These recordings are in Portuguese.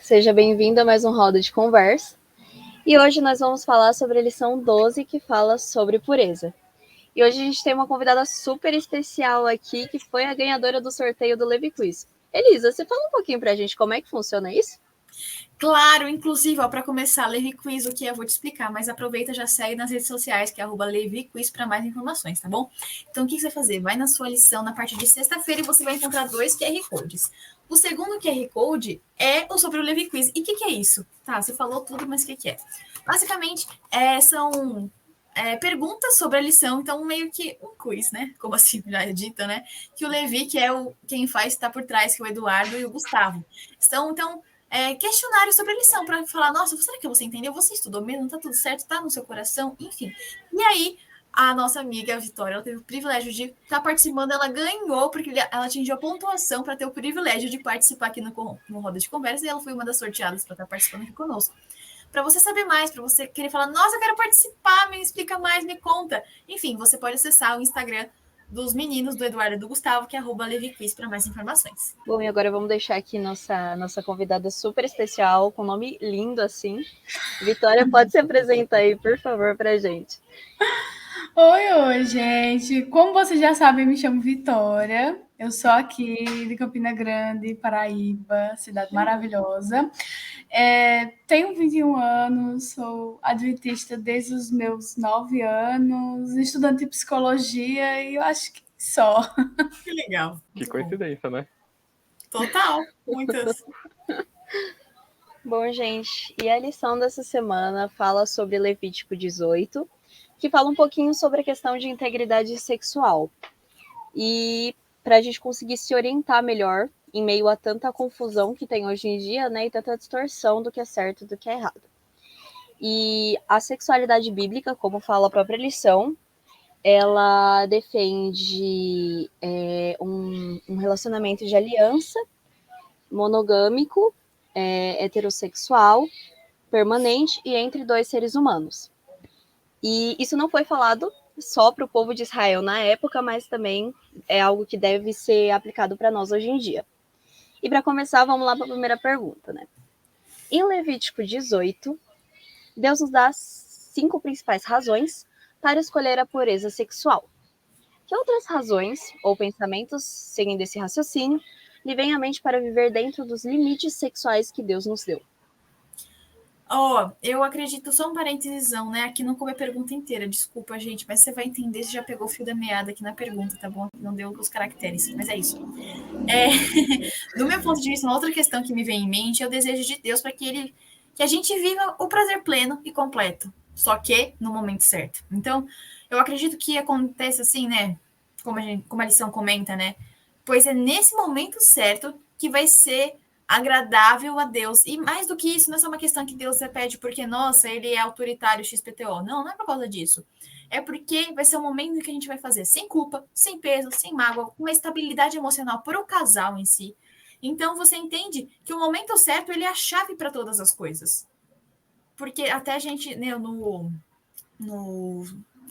Seja bem-vindo a mais um Roda de Conversa. E hoje nós vamos falar sobre a lição 12, que fala sobre pureza. E hoje a gente tem uma convidada super especial aqui, que foi a ganhadora do sorteio do Levi Quiz. Elisa, você fala um pouquinho pra gente como é que funciona isso? Claro, inclusive, para começar, Levi Quiz, o que eu vou te explicar, mas aproveita, já segue nas redes sociais, que é @Levi Quiz, para mais informações, tá bom? Então, o que você vai fazer? Vai na sua lição na parte de sexta-feira e você vai encontrar 2 QR Codes. O segundo QR Code é sobre o Levi Quiz. E o que é isso? Tá, você falou tudo, mas o que é? Basicamente, são perguntas sobre a lição, então meio que um quiz, né? Como assim já é dito, né? Que o Levi, que é quem faz, está por trás, que é o Eduardo e o Gustavo. Então questionário sobre a lição, para falar, nossa, será que você entendeu? Você estudou mesmo? Tá tudo certo? Tá no seu coração? Enfim. E aí, a nossa amiga Vitória, ela teve o privilégio de estar participando, ela ganhou, porque ela atingiu a pontuação para ter o privilégio de participar aqui no Roda de Conversa, e ela foi uma das sorteadas para estar participando aqui conosco. Para você saber mais, para você querer falar, nossa, eu quero participar, me explica mais, me conta. Enfim, você pode acessar o Instagram dos meninos, do Eduardo e do Gustavo, que é @LeviQuiz, para mais informações. Bom, e agora vamos deixar aqui nossa convidada super especial, com nome lindo assim. Vitória, pode se apresentar aí, por favor, pra gente. Oi, gente. Como vocês já sabem, me chamo Vitória. Eu sou aqui de Campina Grande, Paraíba, cidade maravilhosa. Tenho 21 anos, sou adventista desde os meus 9 anos, estudante de psicologia e eu acho que só. Que legal. Que coincidência, né? Total, muitas. Bom, gente, e a lição dessa semana fala sobre Levítico 18, que fala um pouquinho sobre a questão de integridade sexual. E para a gente conseguir se orientar melhor em meio a tanta confusão que tem hoje em dia, né, e tanta distorção do que é certo e do que é errado. E a sexualidade bíblica, como fala a própria lição, ela defende um relacionamento de aliança monogâmico, heterossexual, permanente e entre dois seres humanos. E isso não foi falado só para o povo de Israel na época, mas também é algo que deve ser aplicado para nós hoje em dia. E para começar, vamos lá para a primeira pergunta, né? Em Levítico 18, Deus nos dá 5 principais razões para escolher a pureza sexual. Que outras razões ou pensamentos, seguindo esse raciocínio, lhe vêm à mente para viver dentro dos limites sexuais que Deus nos deu? Eu acredito, só um parênteses, né? Aqui não coube a pergunta inteira, desculpa, gente, mas você vai entender, você já pegou o fio da meada aqui na pergunta, tá bom? Não deu os caracteres, mas é isso. Do meu ponto de vista, uma outra questão que me vem em mente é o desejo de Deus para que a gente viva o prazer pleno e completo, só que no momento certo. Então, eu acredito que acontece assim, né? Como a lição comenta, né? Pois é nesse momento certo que vai ser agradável a Deus. E mais do que isso, não é só uma questão que Deus pede porque, nossa, ele é autoritário XPTO. Não é por causa disso. É porque vai ser um momento que a gente vai fazer sem culpa, sem peso, sem mágoa, com uma estabilidade emocional para o casal em si. Então você entende que o momento certo ele é a chave para todas as coisas. Porque até a gente, né,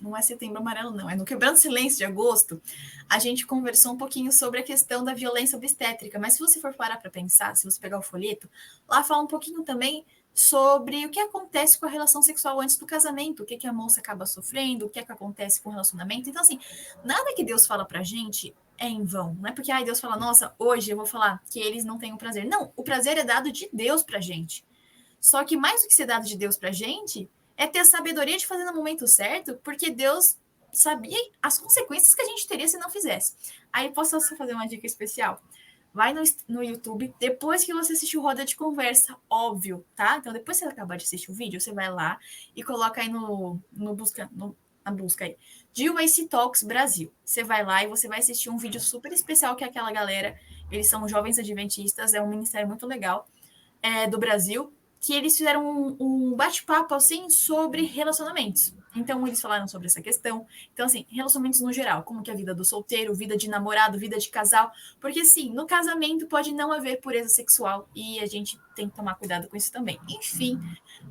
não é Setembro Amarelo, não, é no Quebrando Silêncio de agosto, a gente conversou um pouquinho sobre a questão da violência obstétrica, mas se você for parar para pensar, se você pegar o folheto, lá fala um pouquinho também sobre o que acontece com a relação sexual antes do casamento, o que a moça acaba sofrendo, o que acontece com o relacionamento. Então, assim, nada que Deus fala pra gente é em vão. Não é porque Deus fala, nossa, hoje eu vou falar que eles não têm o prazer. Não, o prazer é dado de Deus pra gente. Só que mais do que ser dado de Deus pra gente, é ter a sabedoria de fazer no momento certo, porque Deus sabia as consequências que a gente teria se não fizesse. Aí posso só fazer uma dica especial? Vai no YouTube, depois que você assistiu Roda de Conversa, óbvio, tá? Então, depois que você acabar de assistir o vídeo, você vai lá e coloca aí na busca aí, GYC Talks Brasil. Você vai lá e você vai assistir um vídeo super especial que é aquela galera, eles são jovens adventistas, é um ministério muito legal do Brasil, que eles fizeram um bate-papo assim sobre relacionamentos. Então, eles falaram sobre essa questão. Então, assim, relacionamentos no geral, como que é a vida do solteiro, vida de namorado, vida de casal. Porque, sim, no casamento pode não haver pureza sexual e a gente tem que tomar cuidado com isso também. Enfim,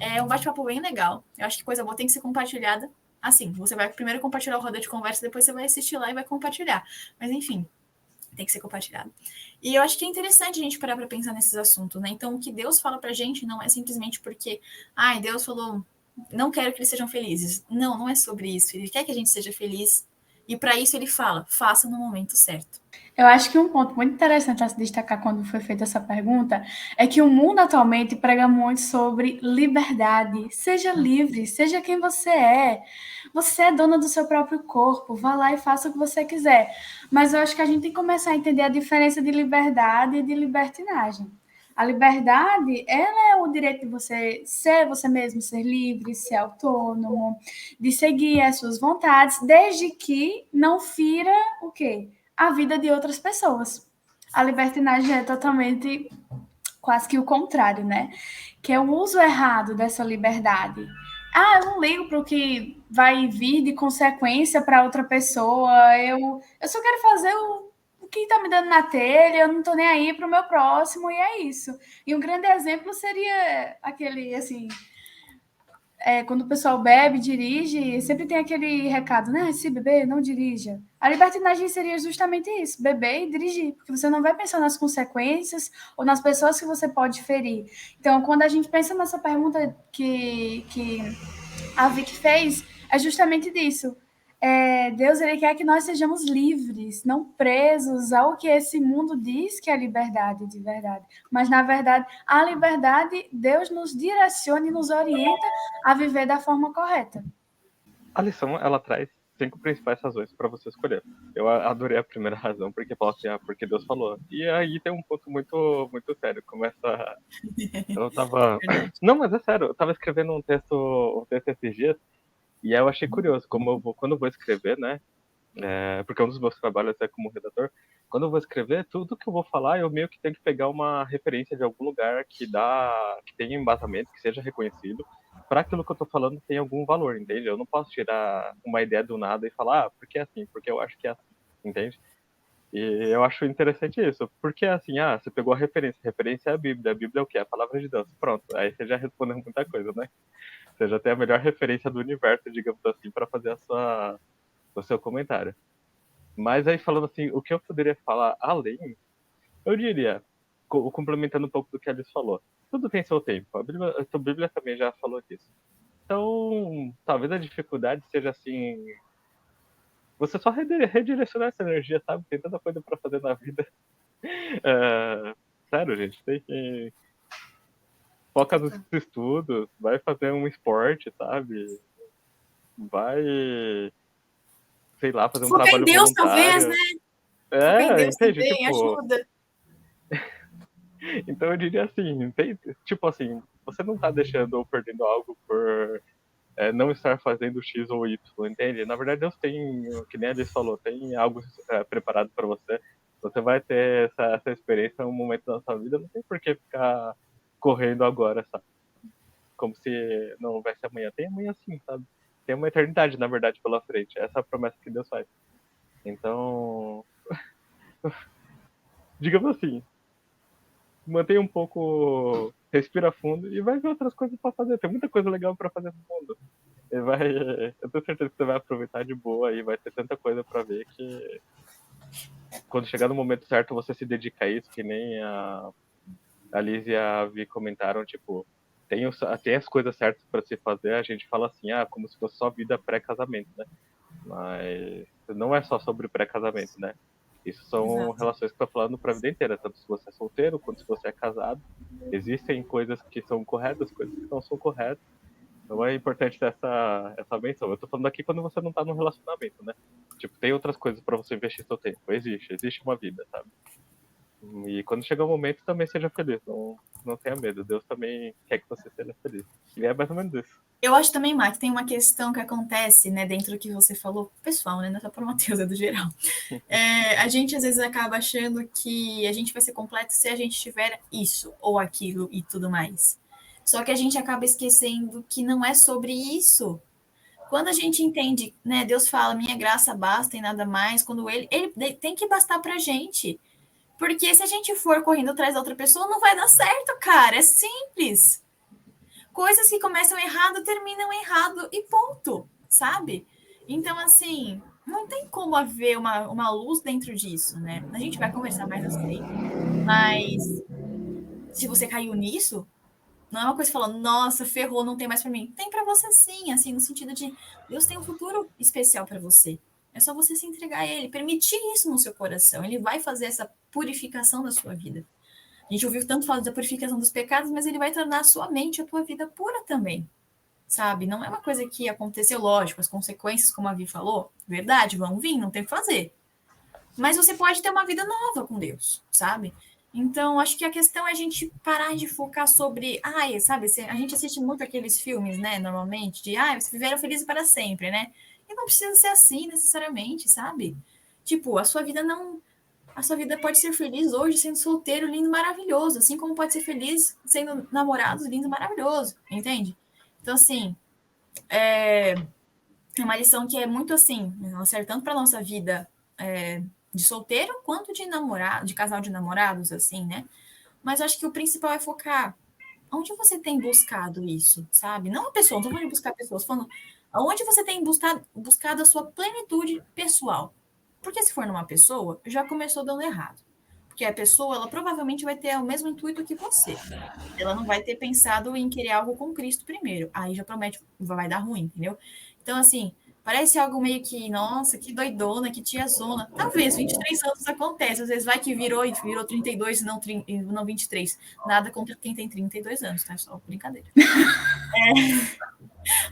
é um bate-papo bem legal. Eu acho que coisa boa tem que ser compartilhada. Assim, você vai primeiro compartilhar o roda de conversa, depois você vai assistir lá e vai compartilhar. Mas, enfim, Tem que ser compartilhado. E eu acho que é interessante a gente parar para pensar nesses assuntos, né? Então, o que Deus fala pra gente não é simplesmente porque, ai, Deus falou, não quero que eles sejam felizes. Não, não é sobre isso. Ele quer que a gente seja feliz. E para isso ele fala, faça no momento certo. Eu acho que um ponto muito interessante a se destacar quando foi feita essa pergunta é que o mundo atualmente prega muito sobre liberdade. Seja livre, seja quem você é. Você é dona do seu próprio corpo, vá lá e faça o que você quiser. Mas eu acho que a gente tem que começar a entender a diferença de liberdade e de libertinagem. A liberdade, ela é o direito de você ser você mesmo, ser livre, ser autônomo, de seguir as suas vontades, desde que não fira o quê? A vida de outras pessoas. A libertinagem é totalmente quase que o contrário, né? Que é o uso errado dessa liberdade. Ah, eu não ligo para o que vai vir de consequência para outra pessoa. Eu só quero fazer o que está me dando na telha, eu não estou nem aí para o meu próximo, e é isso. E um grande exemplo seria aquele, assim, quando o pessoal bebe, dirige, sempre tem aquele recado, né? Se beber, não dirija. A libertinagem seria justamente isso, beber e dirigir, porque você não vai pensar nas consequências ou nas pessoas que você pode ferir. Então, quando a gente pensa nessa pergunta que a Vicky fez, é justamente disso. Deus ele quer que nós sejamos livres, não presos ao que esse mundo diz que é liberdade de verdade. Mas, na verdade, a liberdade, Deus nos direciona e nos orienta a viver da forma correta. A lição, ela traz 5 principais razões para você escolher. Eu adorei a primeira razão, porque fala assim, porque Deus falou. E aí tem um ponto muito, muito sério. Começa. Eu tava. Não, mas é sério, eu tava escrevendo um texto esses dias, e aí eu achei curioso, quando eu vou escrever, né? Porque um dos meus trabalhos é como redator. Quando eu vou escrever, tudo que eu vou falar, eu meio que tenho que pegar uma referência de algum lugar que tenha embasamento, que seja reconhecido, para aquilo que eu tô falando tenha algum valor, entende? Eu não posso tirar uma ideia do nada e falar, porque é assim, porque eu acho que é assim, entende? E eu acho interessante isso, porque assim, você pegou a referência é a Bíblia é o quê? A palavra de Deus, pronto, aí você já respondeu muita coisa, né? Você já tem a melhor referência do universo, digamos assim, para fazer o seu comentário. Mas aí falando assim, o que eu poderia falar além, eu diria, complementando um pouco do que a Alice falou, tudo tem seu tempo. A Bíblia também já falou disso. Então, talvez a dificuldade seja assim, você só redirecionar essa energia, sabe? Tem tanta coisa para fazer na vida. Sério, gente, tem que foca nos estudos, vai fazer um esporte, sabe? Vai, sei lá, fazer um Foca em trabalho Deus, talvez, voluntário. né? Foca em Deus Entende? também, Tipo, ajuda. então eu diria assim, tipo assim, você não tá deixando ou perdendo algo por não estar fazendo X ou Y, entende? Na verdade, Deus tem, que nem a Alice falou, tem algo preparado para você. Você vai ter essa experiência em um momento da sua vida, não tem por que ficar correndo agora, sabe? Como se não houvesse amanhã. Tem amanhã sim, sabe? Tem uma eternidade, na verdade, pela frente. Essa é a promessa que Deus faz. Então, digamos assim, mantenha um pouco, respira fundo e vai ver outras coisas para fazer. Tem muita coisa legal para fazer no mundo. Eu tenho certeza que você vai aproveitar de boa e vai ter tanta coisa para ver que quando chegar no momento certo você se dedica a isso, que nem a Liz e a Vi comentaram, tipo, tem as coisas certas para se fazer, a gente fala assim, como se fosse só vida pré-casamento, né? Mas não é só sobre pré-casamento, né? Isso são Exato. relações que eu tô falando pra vida inteira, tanto se você é solteiro quanto se você é casado. Existem coisas que são corretas, coisas que não são corretas. Então é importante ter essa menção. Eu tô falando aqui quando você não tá num relacionamento, né? Tipo, tem outras coisas pra você investir seu tempo. Existe uma vida, sabe? E quando chegar o momento, também seja feliz. Não tenha medo. Deus também quer que você seja feliz. E é mais ou menos isso. Eu acho também, Mar, que tem uma questão que acontece, né, dentro do que você falou, pessoal, né, não é só para o Matheus, é do geral. A gente às vezes acaba achando que a gente vai ser completo se a gente tiver isso ou aquilo e tudo mais. Só que a gente acaba esquecendo que não é sobre isso. Quando a gente entende, né, Deus fala, minha graça basta e nada mais, quando ele tem que bastar pra gente. Porque se a gente for correndo atrás da outra pessoa, não vai dar certo, cara. É simples. Coisas que começam errado terminam errado e ponto, sabe? Então, assim, não tem como haver uma luz dentro disso, né? A gente vai conversar mais assim, mas se você caiu nisso, não é uma coisa falando, nossa, ferrou, não tem mais para mim. Tem para você sim, assim, no sentido de Deus tem um futuro especial para você. É só você se entregar a Ele, permitir isso no seu coração. Ele vai fazer essa purificação da sua vida. A gente ouviu tanto falar da purificação dos pecados, mas Ele vai tornar a sua mente, a tua vida pura também, sabe? Não é uma coisa que aconteceu, lógico, as consequências, como a Vi falou, verdade, vão vir, não tem o que fazer. Mas você pode ter uma vida nova com Deus, sabe? Então, acho que a questão é a gente parar de focar sobre, ai, sabe, a gente assiste muito aqueles filmes, né, normalmente, de, vocês viveram felizes para sempre, né? E não precisa ser assim necessariamente, sabe? Tipo, a sua vida pode ser feliz hoje sendo solteiro, lindo, maravilhoso, assim como pode ser feliz sendo namorado, lindo, maravilhoso, entende? Então, assim, é uma lição que é muito assim, ela serve tanto para nossa vida de solteiro quanto de namorado, de casal de namorados, assim, né? Mas eu acho que o principal é focar onde você tem buscado isso, sabe? Não a pessoa, não tô falando de buscar pessoas, falando aonde você tem buscado a sua plenitude pessoal. Porque se for numa pessoa, já começou dando errado. Porque a pessoa, ela provavelmente vai ter o mesmo intuito que você. Ela não vai ter pensado em querer algo com Cristo primeiro. Aí já promete, vai dar ruim, entendeu? Então, assim, parece algo meio que, nossa, que doidona, que tiazona. Talvez, 23 anos acontece. Às vezes vai que virou 32 e não 23. Nada contra quem tem 32 anos, tá? Só brincadeira.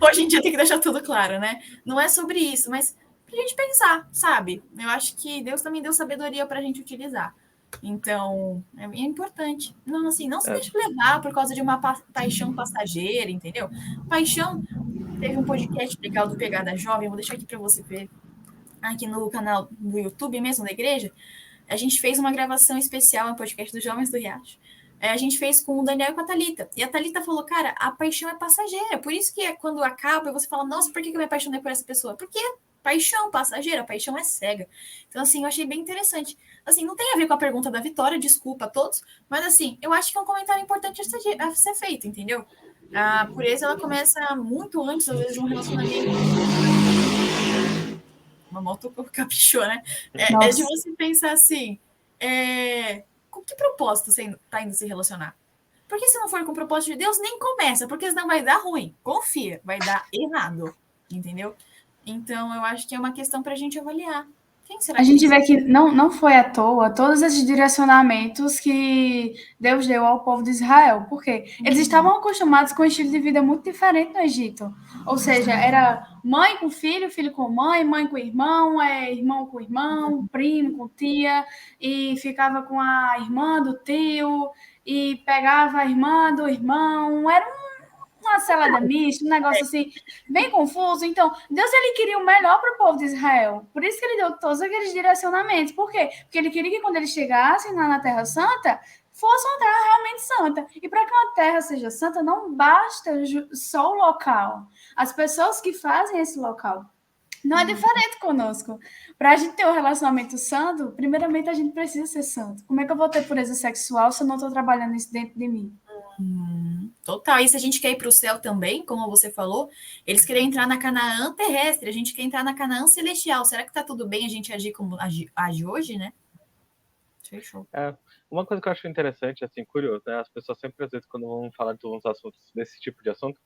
Hoje em dia tem que deixar tudo claro, né? Não é sobre isso, mas pra gente pensar, sabe? Eu acho que Deus também deu sabedoria pra gente utilizar. Então, é importante. Não, assim, não se deixe levar por causa de uma paixão passageira, entendeu? Paixão. Teve um podcast legal do Pegada Jovem, vou deixar aqui para você ver, aqui no canal do YouTube mesmo, da igreja. A gente fez uma gravação especial, um podcast dos Jovens do Riacho. A gente fez com o Daniel e com a Thalita. E a Thalita falou, cara, a paixão é passageira. Por isso que quando acaba, você fala, nossa, por que eu me apaixonei por essa pessoa? Porque paixão passageira, paixão é cega. Então, assim, eu achei bem interessante. Assim, não tem a ver com a pergunta da Vitória, desculpa a todos, mas, assim, eu acho que é um comentário importante a ser feito, entendeu? A pureza, ela começa muito antes, às vezes, de um relacionamento. Uma moto caprichou, né? É de você pensar assim, com que propósito você está indo se relacionar? Porque se não for com o propósito de Deus, nem começa, porque senão vai dar ruim. Confia, vai dar errado, entendeu? Então, eu acho que é uma questão para a gente avaliar. Quem será A que gente tem vê que não foi à toa todos esses direcionamentos que Deus deu ao povo de Israel, porque eles estavam acostumados com um estilo de vida muito diferente no Egito. Ou seja, era mãe com filho, filho com mãe, mãe com irmão, irmão com irmão, primo com tia, e ficava com a irmã do tio, e pegava a irmã do irmão. Era uma salada mista, um negócio assim, bem confuso. Então, Deus ele queria o melhor para o povo de Israel. Por isso que ele deu todos aqueles direcionamentos. Por quê? Porque ele queria que quando eles chegassem na Terra Santa, fosse uma terra realmente santa. E para que uma terra seja santa, não basta só o local. As pessoas que fazem esse local. Não é diferente conosco. Para a gente ter um relacionamento santo, primeiramente a gente precisa ser santo. Como é que eu vou ter pureza sexual se eu não estou trabalhando isso dentro de mim? Total. E se a gente quer ir para o céu também, como você falou, eles querem entrar na Canaã terrestre, a gente quer entrar na Canaã celestial. Será que tá tudo bem a gente agir como age hoje, né? Fechou. Uma coisa que eu acho interessante, assim, curioso, né? As pessoas sempre, às vezes, quando vão falar de uns assuntos desse tipo de assunto,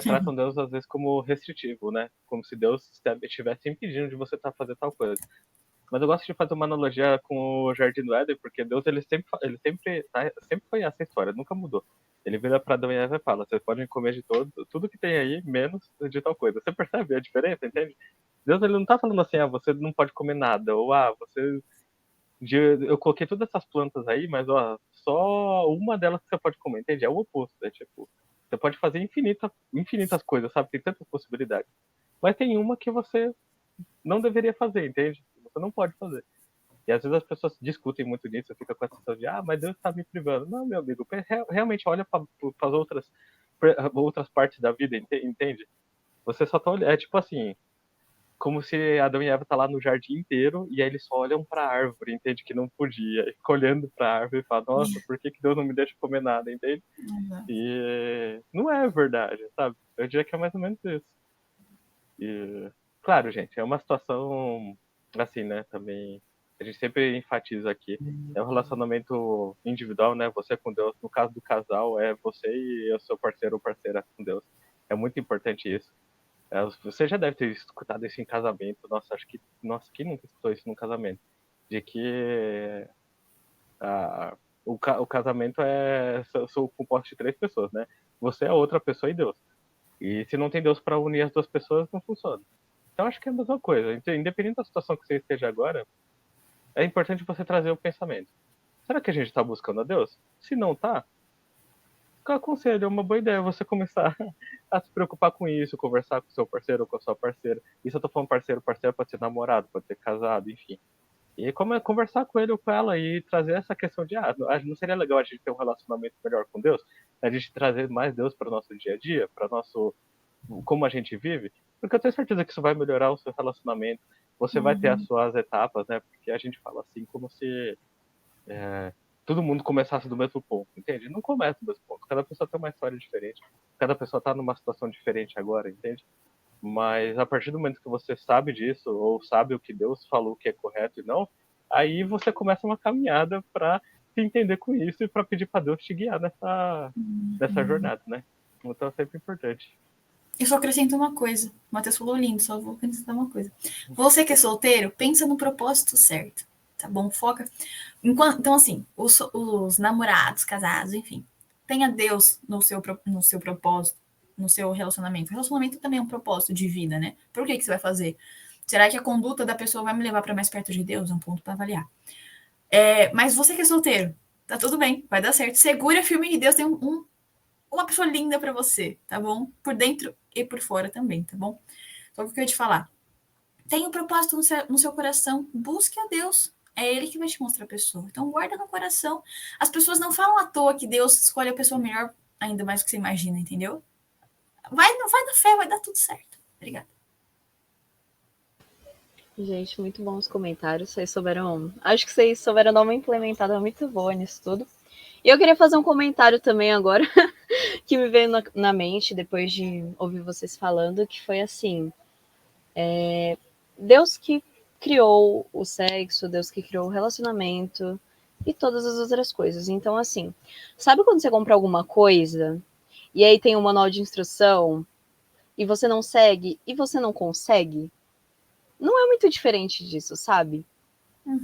tratam Deus, às vezes, como restritivo, né? Como se Deus estivesse impedindo de você fazer tal coisa. Mas eu gosto de fazer uma analogia com o Jardim do Éden, porque Deus ele sempre foi essa história, nunca mudou. Ele vira para Adão e Eva e fala: vocês podem comer de tudo que tem aí, menos de tal coisa. Você percebe a diferença, entende? Deus ele não tá falando assim: você não pode comer nada, ou você. Eu coloquei todas essas plantas aí, mas ó, só uma delas que você pode comer, entende? É o oposto, é tipo, você pode fazer infinitas coisas, sabe? Tem tantas possibilidades. Mas tem uma que você não deveria fazer, entende? Você não pode fazer. E às vezes as pessoas discutem muito nisso, fica com a sensação de, mas Deus está me privando. Não, meu amigo, realmente olha para as outras partes da vida, entende? Você só tá olhando, é tipo assim, como se Adão e Eva tá lá no jardim inteiro e aí eles só olham para a árvore, entende? Que não podia, e fica olhando para a árvore e fala, nossa, por que Deus não me deixa comer nada, entende? E não é verdade, sabe? Eu diria que é mais ou menos isso. Claro, gente, é uma situação assim, né? Também a gente sempre enfatiza aqui. É um relacionamento individual, né? Você com Deus. No caso do casal, é você e o seu parceiro ou parceira com Deus. É muito importante isso. Você já deve ter escutado isso em casamento. Nossa, acho que. Nossa, quem nunca escutou isso num casamento? De que o casamento sou composto de 3 pessoas, né? Você é a outra pessoa e Deus. E se não tem Deus para unir as 2 pessoas, não funciona. Então acho que é a mesma coisa. Independente da situação que você esteja agora, é importante você trazer o pensamento. Será que a gente está buscando a Deus? Se não tá, aconselho, é uma boa ideia você começar a se preocupar com isso, conversar com o seu parceiro ou com a sua parceira. Isso eu tô falando parceiro, parceira pode ser namorado, pode ser casado, enfim. E como é conversar com ele ou com ela e trazer essa questão de, não seria legal a gente ter um relacionamento melhor com Deus? A gente trazer mais Deus para o nosso dia a dia, para nosso como a gente vive? Porque eu tenho certeza que isso vai melhorar o seu relacionamento. Você vai ter as suas etapas, né? Porque a gente fala assim como se todo mundo começasse do mesmo ponto, entende? Não começa do mesmo ponto. Cada pessoa tem uma história diferente. Cada pessoa está numa situação diferente agora, entende? Mas a partir do momento que você sabe disso, ou sabe o que Deus falou que é correto e não, aí você começa uma caminhada para se entender com isso e para pedir para Deus te guiar nessa jornada, né? Então é sempre importante. Eu só acrescento uma coisa. O Matheus falou lindo, só vou acrescentar uma coisa. Você que é solteiro, pensa no propósito certo, tá bom? Foca. Então, assim, os namorados, casados, enfim, tenha Deus no seu propósito, no seu relacionamento. O relacionamento também é um propósito de vida, né? Por que você vai fazer? Será que a conduta da pessoa vai me levar para mais perto de Deus? É um ponto para avaliar. Mas você que é solteiro, tá tudo bem, vai dar certo. Segura firme que Deus tem uma pessoa linda para você, tá bom? Por dentro e por fora também, tá bom? Só que eu queria te falar. Tenha um propósito no seu coração. Busque a Deus. É Ele que vai te mostrar a pessoa. Então, guarda no coração. As pessoas não falam à toa que Deus escolhe a pessoa melhor, ainda mais do que você imagina, entendeu? Vai na fé, vai dar tudo certo. Obrigada. Gente, muito bons comentários. Acho que vocês souberam dar uma implementada muito boa nisso tudo. E eu queria fazer um comentário também agora, que me veio na mente depois de ouvir vocês falando, que foi assim: Deus que criou o sexo, Deus que criou o relacionamento e todas as outras coisas. Então, assim, sabe quando você compra alguma coisa e aí tem um manual de instrução e você não segue e você não consegue? Não é muito diferente disso, sabe?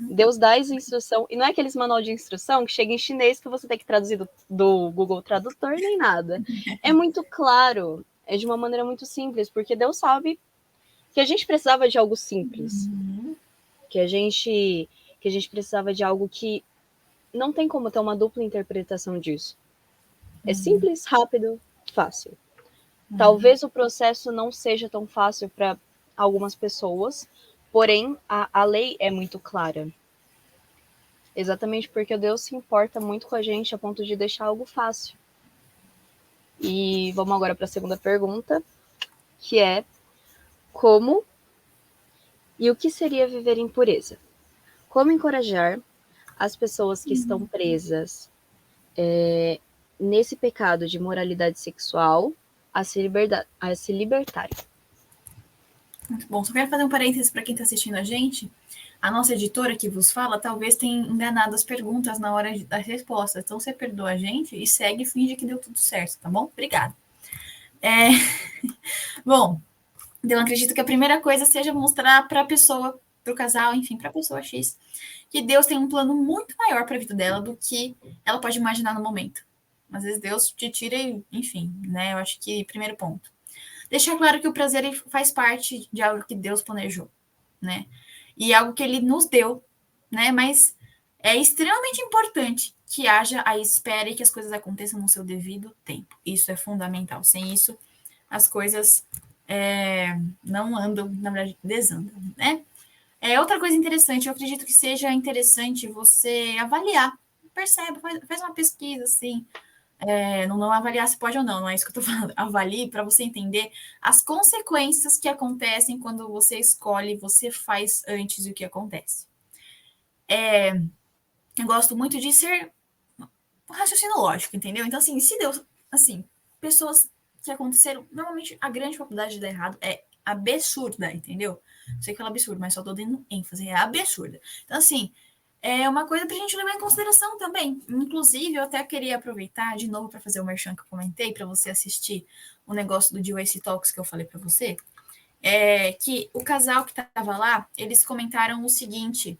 Deus dá essa instrução, e não é aqueles manual de instrução que chega em chinês que você tem que traduzir do Google Tradutor nem nada. É muito claro, é de uma maneira muito simples, porque Deus sabe que a gente precisava de algo simples, que a gente precisava de algo que não tem como ter uma dupla interpretação disso. É simples, rápido, fácil. Talvez o processo não seja tão fácil para algumas pessoas, porém a lei é muito clara. Exatamente porque Deus se importa muito com a gente a ponto de deixar algo fácil. E vamos agora para a segunda pergunta, que é como e o que seria viver em pureza? Como encorajar as pessoas que estão presas nesse pecado de moralidade sexual a se libertarem? Muito bom. Só quero fazer um parênteses para quem está assistindo a gente. A nossa editora que vos fala talvez tenha enganado as perguntas na hora das respostas. Então, você perdoa a gente e segue e finge que deu tudo certo, tá bom? Obrigada. Bom, então eu acredito que a primeira coisa seja mostrar para a pessoa, para o casal, enfim, para a pessoa X, que Deus tem um plano muito maior para a vida dela do que ela pode imaginar no momento. Às vezes Deus te tira e, enfim, né? Eu acho que primeiro ponto. Deixar claro que o prazer faz parte de algo que Deus planejou, né? E algo que Ele nos deu, né? Mas é extremamente importante que haja a espera e que as coisas aconteçam no seu devido tempo. Isso é fundamental. Sem isso, as coisas não andam, na verdade, desandam, né? Outra coisa interessante, eu acredito que seja interessante você avaliar, percebe, faz uma pesquisa, assim, não avaliar se pode ou não é isso que eu estou falando, avalie para você entender as consequências que acontecem quando você escolhe, você faz antes o que acontece. Eu gosto muito de ser um raciocínio lógico, entendeu? Então, assim, se Deus, assim, pessoas que aconteceram, normalmente a grande probabilidade de dar errado é absurda, entendeu? Sei que ela é absurda, mas só tô dando ênfase, é absurda. Então, assim, é uma coisa pra gente levar em consideração também. Inclusive, eu até queria aproveitar de novo para fazer o merchan que eu comentei, para você assistir o negócio do DOAC Talks que eu falei para você, que o casal que estava lá, eles comentaram o seguinte,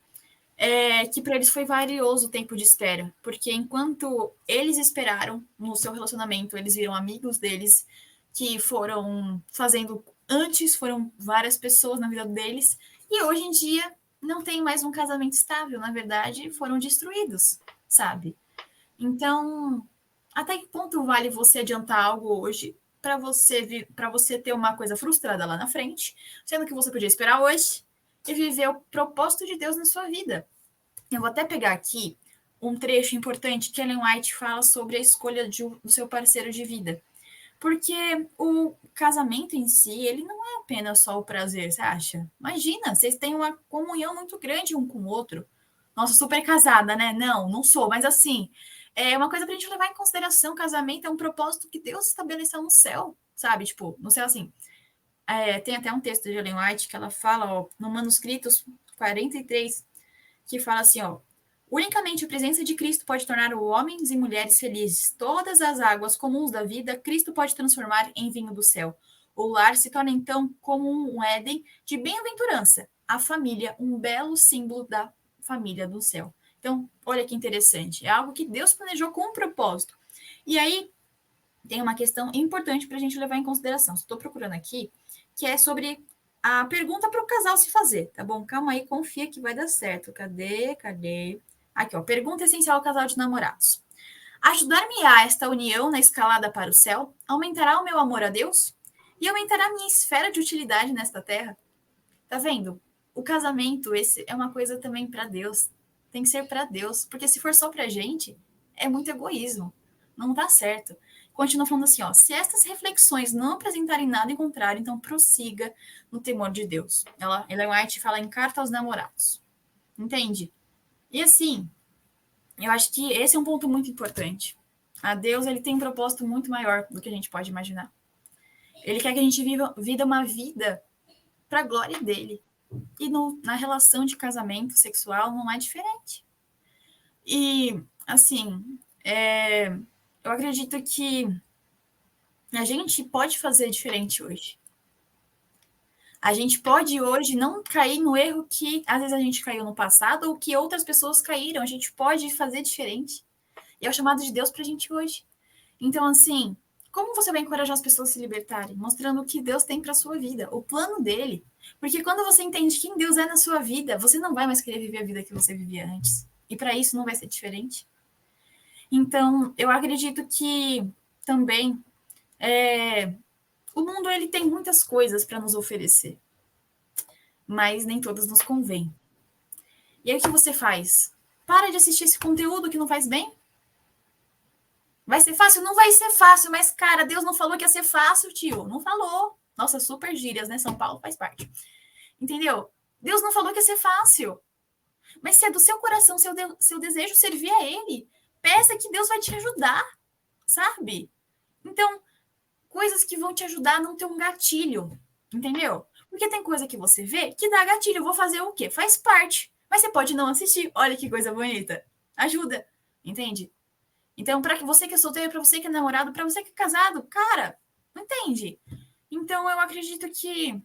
que para eles foi valioso o tempo de espera, porque enquanto eles esperaram no seu relacionamento, eles viram amigos deles que foram fazendo antes, foram várias pessoas na vida deles, e hoje em dia não tem mais um casamento estável, na verdade, foram destruídos, sabe? Então, até que ponto vale você adiantar algo hoje para você ter uma coisa frustrada lá na frente, sendo que você podia esperar hoje e viver o propósito de Deus na sua vida? Eu vou até pegar aqui um trecho importante que Ellen White fala sobre a escolha do seu parceiro de vida. Porque o casamento em si, ele não é apenas só o prazer, você acha? Imagina, vocês têm uma comunhão muito grande um com o outro. Nossa, super casada, né? Não sou, mas assim, é uma coisa pra gente levar em consideração. Casamento é um propósito que Deus estabeleceu no céu, sabe? Tipo, no céu, assim. Tem até um texto de Ellen White que ela fala, ó, no Manuscritos 43, que fala assim, ó, unicamente a presença de Cristo pode tornar homens e mulheres felizes. Todas as águas comuns da vida, Cristo pode transformar em vinho do céu. O lar se torna então como um Éden de bem-aventurança. A família, um belo símbolo da família do céu. Então, olha que interessante. É algo que Deus planejou com um propósito. E aí, tem uma questão importante para a gente levar em consideração. Estou procurando aqui, que é sobre a pergunta para o casal se fazer, tá bom? Calma aí, confia que vai dar certo. Cadê? Aqui, ó. Pergunta essencial ao casal de namorados. Ajudar-me-á esta união na escalada para o céu? Aumentará o meu amor a Deus? E aumentará a minha esfera de utilidade nesta terra? Tá vendo? O casamento, esse é uma coisa também para Deus. Tem que ser para Deus, porque se for só pra gente, é muito egoísmo. Não tá certo. Continua falando assim, ó, se estas reflexões não apresentarem nada em contrário, então prossiga no temor de Deus. Ellen White fala em Carta aos Namorados. Entende? E assim, eu acho que esse é um ponto muito importante. A Deus, ele tem um propósito muito maior do que a gente pode imaginar. Ele quer que a gente viva uma vida para a glória dele. E na relação de casamento sexual não é diferente. E, assim, eu acredito que a gente pode fazer diferente hoje. A gente pode hoje não cair no erro que às vezes a gente caiu no passado ou que outras pessoas caíram. A gente pode fazer diferente. E é o chamado de Deus pra gente hoje. Então, assim, como você vai encorajar as pessoas a se libertarem? Mostrando o que Deus tem pra sua vida, o plano dele. Porque quando você entende quem Deus é na sua vida, você não vai mais querer viver a vida que você vivia antes. E para isso não vai ser diferente. Então, eu acredito que também o mundo ele tem muitas coisas para nos oferecer, mas nem todas nos convêm. E aí o que você faz? Para de assistir esse conteúdo que não faz bem? Vai ser fácil? Não vai ser fácil, mas, cara, Deus não falou que ia ser fácil, tio. Não falou. Nossa, super gírias, né? São Paulo faz parte. Entendeu? Deus não falou que ia ser fácil. Mas se é do seu coração, seu desejo servir a Ele, peça que Deus vai te ajudar, sabe? Então, coisas que vão te ajudar a não ter um gatilho, entendeu? Porque tem coisa que você vê que dá gatilho. Eu vou fazer o quê? Faz parte. Mas você pode não assistir. Olha que coisa bonita. Ajuda, entende? Então, para você que é solteiro, para você que é namorado, para você que é casado, cara, não entende? Então, eu acredito que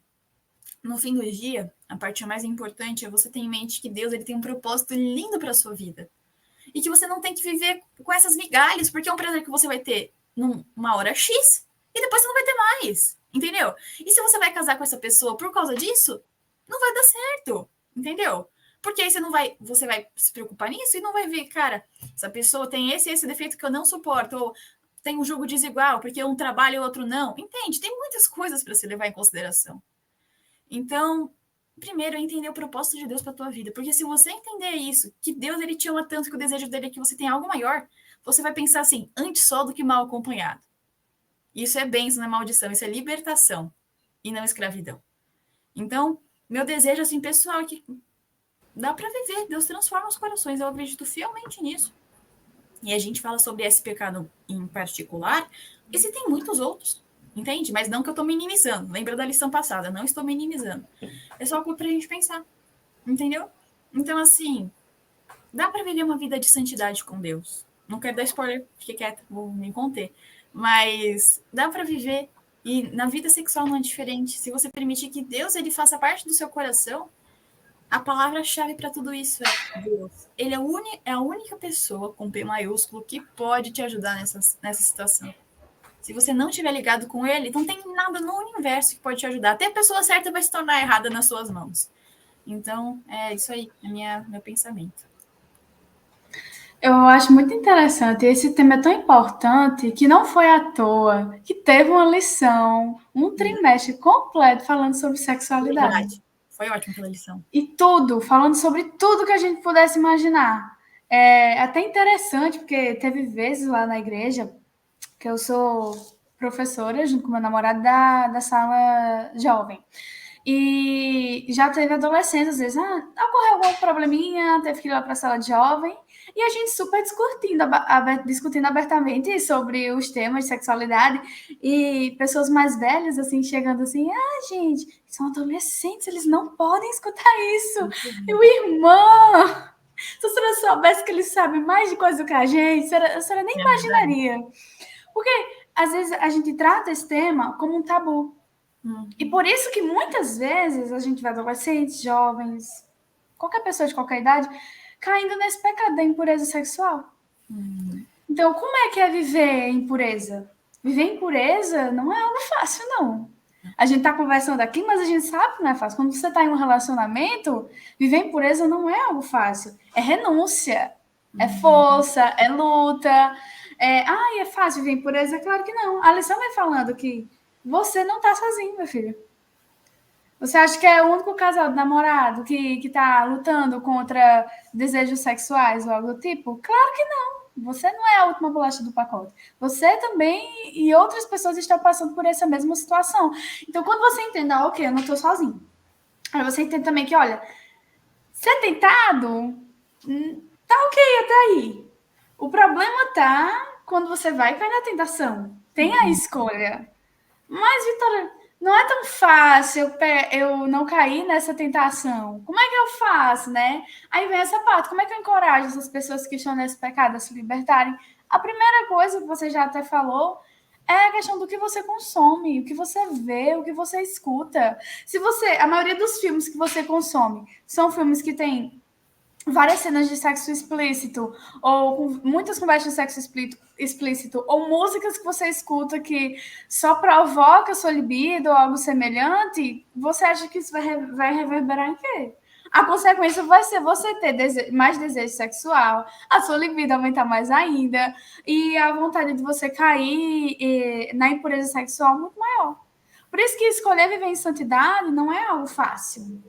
no fim do dia, a parte mais importante é você ter em mente que Deus ele tem um propósito lindo para a sua vida. E que você não tem que viver com essas migalhas, porque é um prazer que você vai ter numa hora X e depois você não vai ter mais, entendeu? E se você vai casar com essa pessoa por causa disso, não vai dar certo, entendeu? Porque aí você vai se preocupar nisso e não vai ver, cara, essa pessoa tem esse defeito que eu não suporto, ou tem um jogo desigual, porque um trabalha e o outro não. Entende? Tem muitas coisas para se levar em consideração. Então, primeiro é entender o propósito de Deus para a tua vida. Porque se você entender isso, que Deus ele te ama tanto que o desejo dele é que você tenha algo maior, você vai pensar assim, antes só do que mal acompanhado. Isso é bênção, não é maldição, isso é libertação e não escravidão. Então, meu desejo assim pessoal é que dá para viver, Deus transforma os corações, eu acredito fielmente nisso. E a gente fala sobre esse pecado em particular, e se tem muitos outros, Entende? Mas não que eu estou minimizando. Lembra da lição passada? Não estou minimizando. É só para a gente pensar. Entendeu? Então, assim, dá para viver uma vida de santidade com Deus. Não quero dar spoiler, fiquei quieta, vou me conter. Mas dá para viver. E na vida sexual não é diferente. Se você permitir que Deus ele faça parte do seu coração, a palavra-chave para tudo isso é Deus. Ele é a única pessoa com P maiúsculo que pode te ajudar nessa situação. Se você não estiver ligado com ele, não tem nada no universo que pode te ajudar. Até a pessoa certa vai se tornar errada nas suas mãos. Então, é isso aí, meu pensamento. Eu acho muito interessante. Esse tema é tão importante que não foi à toa que teve uma lição, um trimestre completo falando sobre sexualidade. Verdade. Foi ótimo aquela lição. E tudo, falando sobre tudo que a gente pudesse imaginar. É até interessante, porque teve vezes lá na igreja que eu sou professora, junto com meu namorado, da sala jovem. E já teve adolescentes, às vezes, ocorreu algum probleminha, teve que ir lá para a sala de jovem, e a gente super discutindo abertamente sobre os temas de sexualidade, e pessoas mais velhas, assim, chegando assim, gente, são adolescentes, eles não podem escutar isso. E o irmão, se a senhora soubesse que eles sabem mais de coisa do que a gente, a senhora nem imaginaria. Porque, às vezes, a gente trata esse tema como um tabu. E por isso que muitas vezes a gente vê adolescentes, jovens, qualquer pessoa de qualquer idade, caindo nesse pecado da impureza sexual. Então, como é que é viver em pureza? Viver em pureza não é algo fácil, não. A gente está conversando aqui, mas a gente sabe que não é fácil. Quando você está em um relacionamento, viver em pureza não é algo fácil. É renúncia, é força, é luta. É fácil viver em pureza? Claro que não. A lição vai falando que você não está sozinho, meu filho. Você acha que é o único casal de namorado que está lutando contra desejos sexuais ou algo do tipo? Claro que não. Você não é a última bolacha do pacote. Você também e outras pessoas estão passando por essa mesma situação. Então, quando você entende, ok, eu não estou sozinho. Aí você entende também que, olha, ser tentado, tá ok até aí. O problema tá quando você vai cair na tentação. Tem a escolha. Mas, Vitória, não é tão fácil eu não cair nessa tentação. Como é que eu faço, né? Aí vem essa parte. Como é que eu encorajo essas pessoas que estão nesse pecado a se libertarem? A primeira coisa que você já até falou é a questão do que você consome, o que você vê, o que você escuta. A maioria dos filmes que você consome são filmes que têm várias cenas de sexo explícito, ou muitas conversas de sexo explícito, ou músicas que você escuta que só provoca sua libido ou algo semelhante, você acha que isso vai reverberar em quê? A consequência vai ser você ter mais desejo sexual, a sua libido aumentar mais ainda, e a vontade de você cair na impureza sexual muito maior. Por isso que escolher viver em santidade não é algo fácil.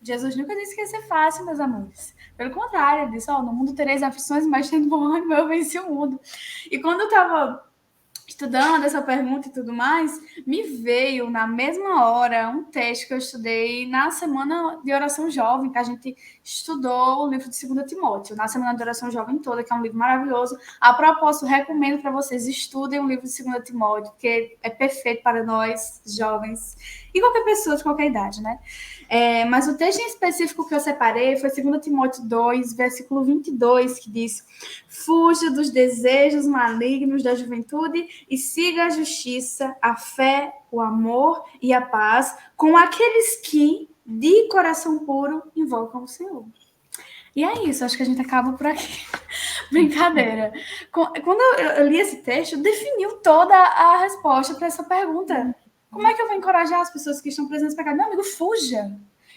Jesus nunca disse que ia ser fácil, meus amores. Pelo contrário, ele disse, no mundo tereis aflições, mas tendo bom ânimo, eu venci o mundo. E quando eu estava estudando essa pergunta e tudo mais, me veio na mesma hora um texto que eu estudei na semana de oração jovem, que a gente estudou o livro de 2 Timóteo, na semana de oração jovem toda, que é um livro maravilhoso. A propósito, recomendo para vocês, estudem o livro de 2 Timóteo, porque é perfeito para nós, jovens, e qualquer pessoa de qualquer idade, né? Mas o texto em específico que eu separei foi 2 Timóteo 2, versículo 22, que diz: fuja dos desejos malignos da juventude e siga a justiça, a fé, o amor e a paz com aqueles que, de coração puro, invocam o Senhor. E é isso, acho que a gente acaba por aqui. Brincadeira. Quando eu li esse texto, definiu toda a resposta para essa pergunta. Como é que eu vou encorajar as pessoas que estão presas no pecado? Meu amigo, fuja.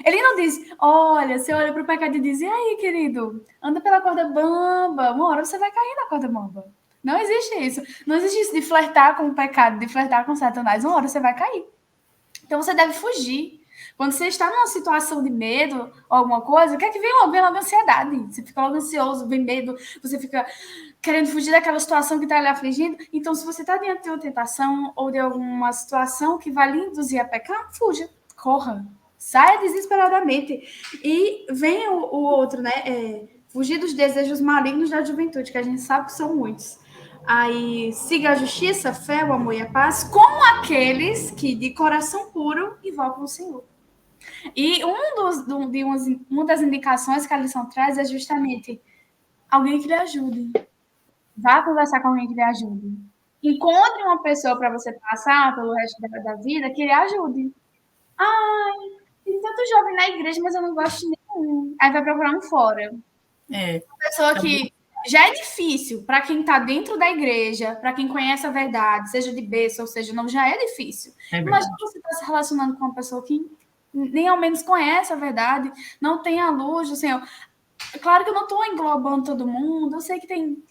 Ele não diz, olha, você olha para o pecado e diz, e aí, querido, anda pela corda bamba, uma hora você vai cair na corda bamba. Não existe isso. Não existe isso de flertar com o pecado, de flertar com Satanás. Uma hora você vai cair. Então você deve fugir. Quando você está numa situação de medo ou alguma coisa, o que é que vem logo? Vem logo ansiedade. Você fica logo ansioso, vem medo, você fica querendo fugir daquela situação que está lhe afligindo. Então, se você está diante de uma tentação ou de alguma situação que vai lhe induzir a pecar, fuja, corra, saia desesperadamente. E vem o outro, né? Fugir dos desejos malignos da juventude, que a gente sabe que são muitos. Aí, siga a justiça, a fé, o amor e a paz, como aqueles que de coração puro invocam o Senhor. E uma das indicações que a lição traz é justamente alguém que lhe ajude. Vá conversar com alguém que lhe ajude. Encontre uma pessoa para você passar pelo resto da vida que lhe ajude. Ai, tem tanto jovem na igreja, mas eu não gosto de nenhum. Aí vai procurar um fora. Uma pessoa que já é difícil para quem está dentro da igreja, para quem conhece a verdade, seja de berço ou seja não, já é difícil. Imagina você estar se relacionando com uma pessoa que nem ao menos conhece a verdade, não tem a luz do Senhor. Claro que eu não estou englobando todo mundo, eu sei que tem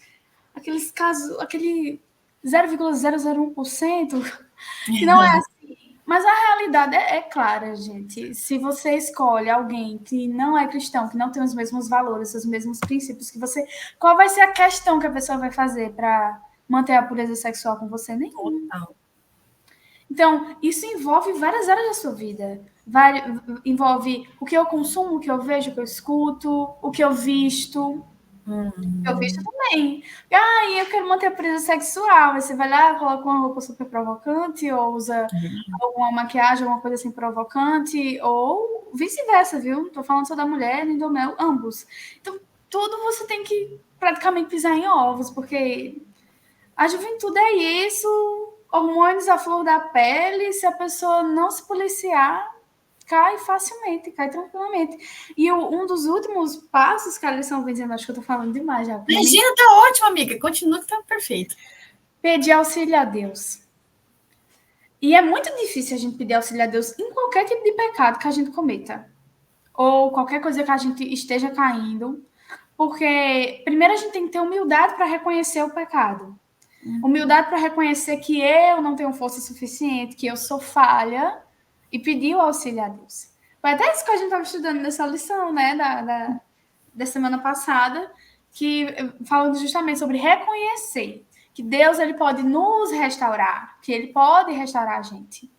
aqueles casos, aquele 0,001% que não é assim. Mas a realidade é clara, gente. Se você escolhe alguém que não é cristão, que não tem os mesmos valores, os mesmos princípios que você, qual vai ser a questão que a pessoa vai fazer para manter a pureza sexual com você? Nenhuma. Então, isso envolve várias áreas da sua vida. Envolve o que eu consumo, o que eu vejo, o que eu escuto, o que eu visto. Eu visto também. Eu quero manter a pureza sexual. Aí você vai lá, coloca uma roupa super provocante, ou usa alguma maquiagem, alguma coisa assim provocante, ou vice-versa, viu? Não tô falando só da mulher, nem do meu, ambos. Então, tudo você tem que praticamente pisar em ovos, porque a juventude é isso, hormônios à flor da pele, se a pessoa não se policiar, cai facilmente, cai tranquilamente. E um dos últimos passos que a lição vem dizendo, acho que eu tô falando demais já. Regina, tá ótima, amiga. Continua que tá perfeito. Pedir auxílio a Deus. E é muito difícil a gente pedir auxílio a Deus em qualquer tipo de pecado que a gente cometa. Ou qualquer coisa que a gente esteja caindo. Porque, primeiro, a gente tem que ter humildade para reconhecer o pecado. Humildade para reconhecer que eu não tenho força suficiente, que eu sou falha, e pedir o auxílio a Deus. Foi até isso que a gente estava estudando nessa lição, né, da semana passada, que falando justamente sobre reconhecer que Deus ele pode nos restaurar, que ele pode restaurar a gente.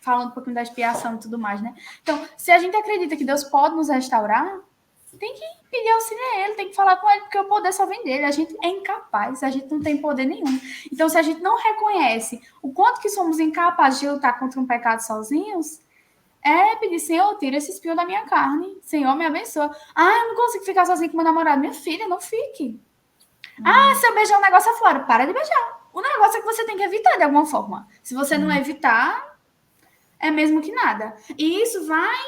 Falando um pouquinho da expiação e tudo mais, né? Então, se a gente acredita que Deus pode nos restaurar, tem que pedir auxílio a ele, tem que falar com ele, porque o poder só vem dele. A gente é incapaz, a gente não tem poder nenhum. Então, se a gente não reconhece o quanto que somos incapazes de lutar contra um pecado sozinhos, é pedir, Senhor, tira esse espinho da minha carne. Senhor, me abençoa. Eu não consigo ficar sozinho com meu namorado. Minha filha, não fique. Se eu beijar um negócio afora, para de beijar. O negócio é que você tem que evitar de alguma forma. Se você não evitar, é mesmo que nada. E isso vai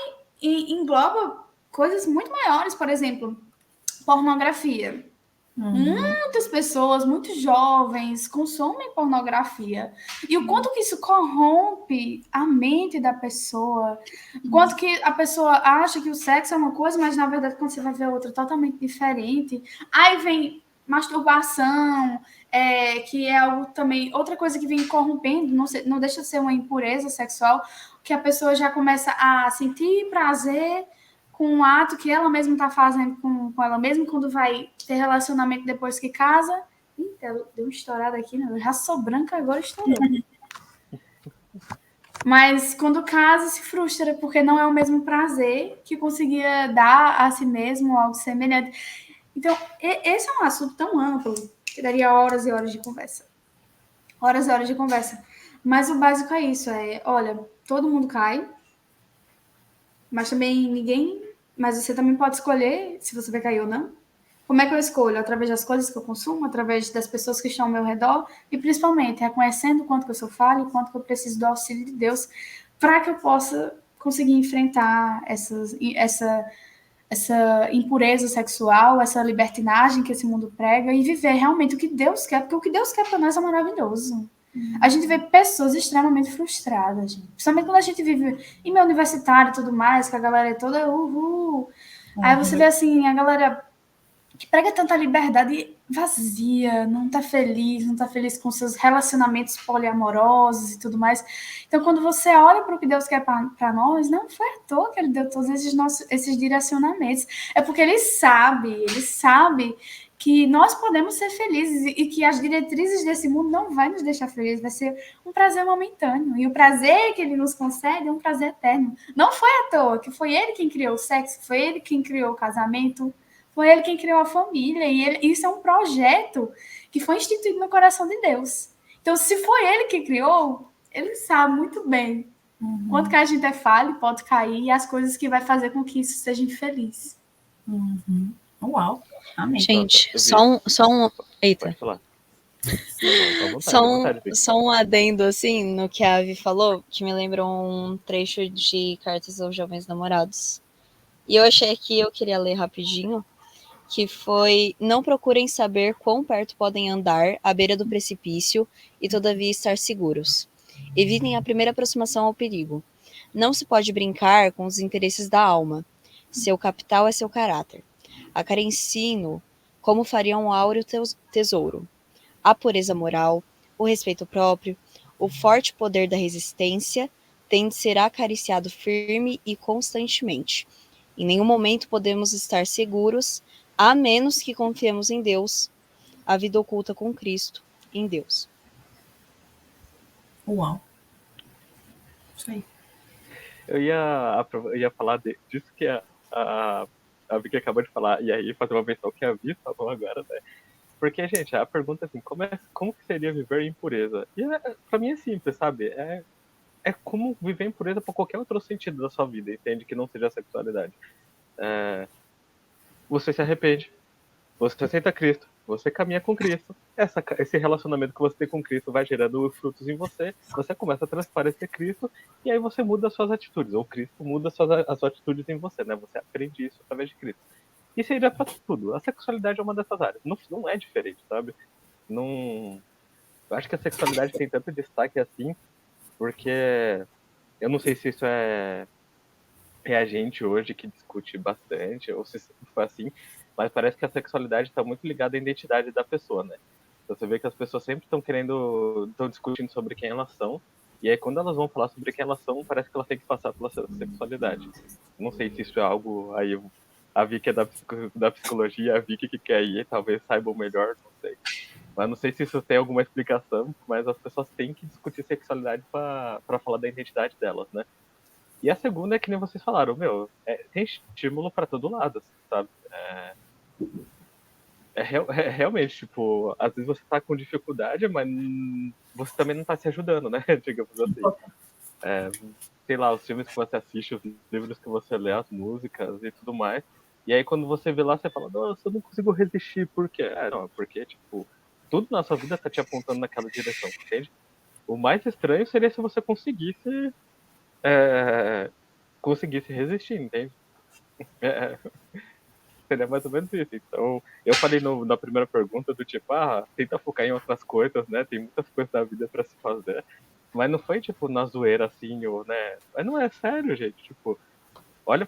e engloba coisas muito maiores, por exemplo, pornografia. Muitas pessoas, muitos jovens, consomem pornografia. E o quanto que isso corrompe a mente da pessoa. O quanto que a pessoa acha que o sexo é uma coisa, mas na verdade quando você vai ver outra totalmente diferente. Aí vem masturbação, que é algo também, outra coisa que vem corrompendo, não deixa de ser uma impureza sexual, que a pessoa já começa a sentir prazer com um ato que ela mesma está fazendo com ela mesma, quando vai ter relacionamento depois que casa. Eita, deu uma estourada aqui, né? Eu já sou branca, agora estourou. Mas quando casa, se frustra, porque não é o mesmo prazer que conseguia dar a si mesmo algo semelhante. Então, esse é um assunto tão amplo que daria horas e horas de conversa. Horas e horas de conversa. Mas o básico é isso, olha, todo mundo cai, mas também mas você também pode escolher se você vai cair ou não. Como é que eu escolho? Através das coisas que eu consumo, através das pessoas que estão ao meu redor e, principalmente, reconhecendo o quanto que eu sou falha e o quanto que eu preciso do auxílio de Deus para que eu possa conseguir enfrentar essa impureza sexual, essa libertinagem que esse mundo prega e viver realmente o que Deus quer, porque o que Deus quer para nós é maravilhoso. A gente vê pessoas extremamente frustradas, gente. Principalmente quando a gente vive em meio universitário e tudo mais, que a galera é toda uhul. Aí você vê assim, a galera que prega tanta liberdade vazia, não tá feliz com seus relacionamentos poliamorosos e tudo mais. Então, quando você olha para o que Deus quer para nós, não foi à toa que ele deu todos esses direcionamentos. É porque ele sabe que nós podemos ser felizes e que as diretrizes desse mundo não vai nos deixar felizes, vai ser um prazer momentâneo. E o prazer que ele nos concede é um prazer eterno. Não foi à toa que foi ele quem criou o sexo, foi ele quem criou o casamento, Foi ele quem criou a família. E isso é um projeto que foi instituído no coração de Deus. Então, se foi ele que criou, ele sabe muito bem quanto que a gente é falho, pode cair, e as coisas que vai fazer com que isso seja infeliz. Uau, amém. Gente, Nossa, só um. Eita. Pode falar. Não, à vontade, Só um adendo, assim, no que a Avi falou, que me lembrou um trecho de Cartas aos Jovens Namorados. E eu achei que eu queria ler rapidinho, que foi: não procurem saber quão perto podem andar à beira do precipício e todavia estar seguros. Evitem a primeira aproximação ao perigo. Não se pode brincar com os interesses da alma. Seu capital é seu caráter. Acarencie-no como faria um áureo tesouro. A pureza moral, o respeito próprio, o forte poder da resistência tem de ser acariciado firme e constantemente. Em nenhum momento podemos estar seguros, a menos que confiemos em Deus, a vida oculta com Cristo, em Deus. Uau. Isso aí. Eu ia falar disso que a Vicky acabou de falar, e aí fazer uma menção que a Vi falou agora, né? Porque, gente, a pergunta é assim, como que seria viver em pureza? E pra mim é simples, sabe? É como viver em pureza pra qualquer outro sentido da sua vida, entende? Que não seja a sexualidade. Você se arrepende, você aceita Cristo, você caminha com Cristo. Esse relacionamento que você tem com Cristo vai gerando frutos em você, você começa a transparecer Cristo, e aí você muda as suas atitudes, ou Cristo muda as suas atitudes em você, né? Você aprende isso através de Cristo. Isso aí já pra tudo. A sexualidade é uma dessas áreas. Não é diferente, sabe? Não. Eu acho que a sexualidade tem tanto destaque assim, porque eu não sei se isso é a gente hoje que discute bastante, ou se foi assim, mas parece que a sexualidade está muito ligada à identidade da pessoa, né? Então você vê que as pessoas sempre estão discutindo sobre quem elas são, e aí quando elas vão falar sobre quem elas são, parece que elas têm que passar pela sexualidade. Não sei se isso é algo aí, a Vicky é da psicologia, a Vicky que quer ir, talvez saiba o melhor, não sei. Mas não sei se isso tem alguma explicação, mas as pessoas têm que discutir sexualidade para falar da identidade delas, né? E a segunda é que nem vocês falaram, tem estímulo para todo lado, sabe? Realmente, tipo, às vezes você tá com dificuldade, mas você também não tá se ajudando, né? Digamos assim. Sei lá, os filmes que você assiste, os livros que você lê, as músicas e tudo mais. E aí quando você vê lá, você fala, nossa, eu não consigo resistir, por quê? Não, porque, tipo, tudo na sua vida tá te apontando naquela direção, entende? O mais estranho seria se você conseguisse resistir, entende? Seria mais ou menos isso. Então, eu falei na primeira pergunta do tipo, tenta focar em outras coisas, né? Tem muitas coisas da vida pra se fazer. Mas não foi, tipo, na zoeira, assim, ou, né? Mas não é sério, gente. Tipo, olha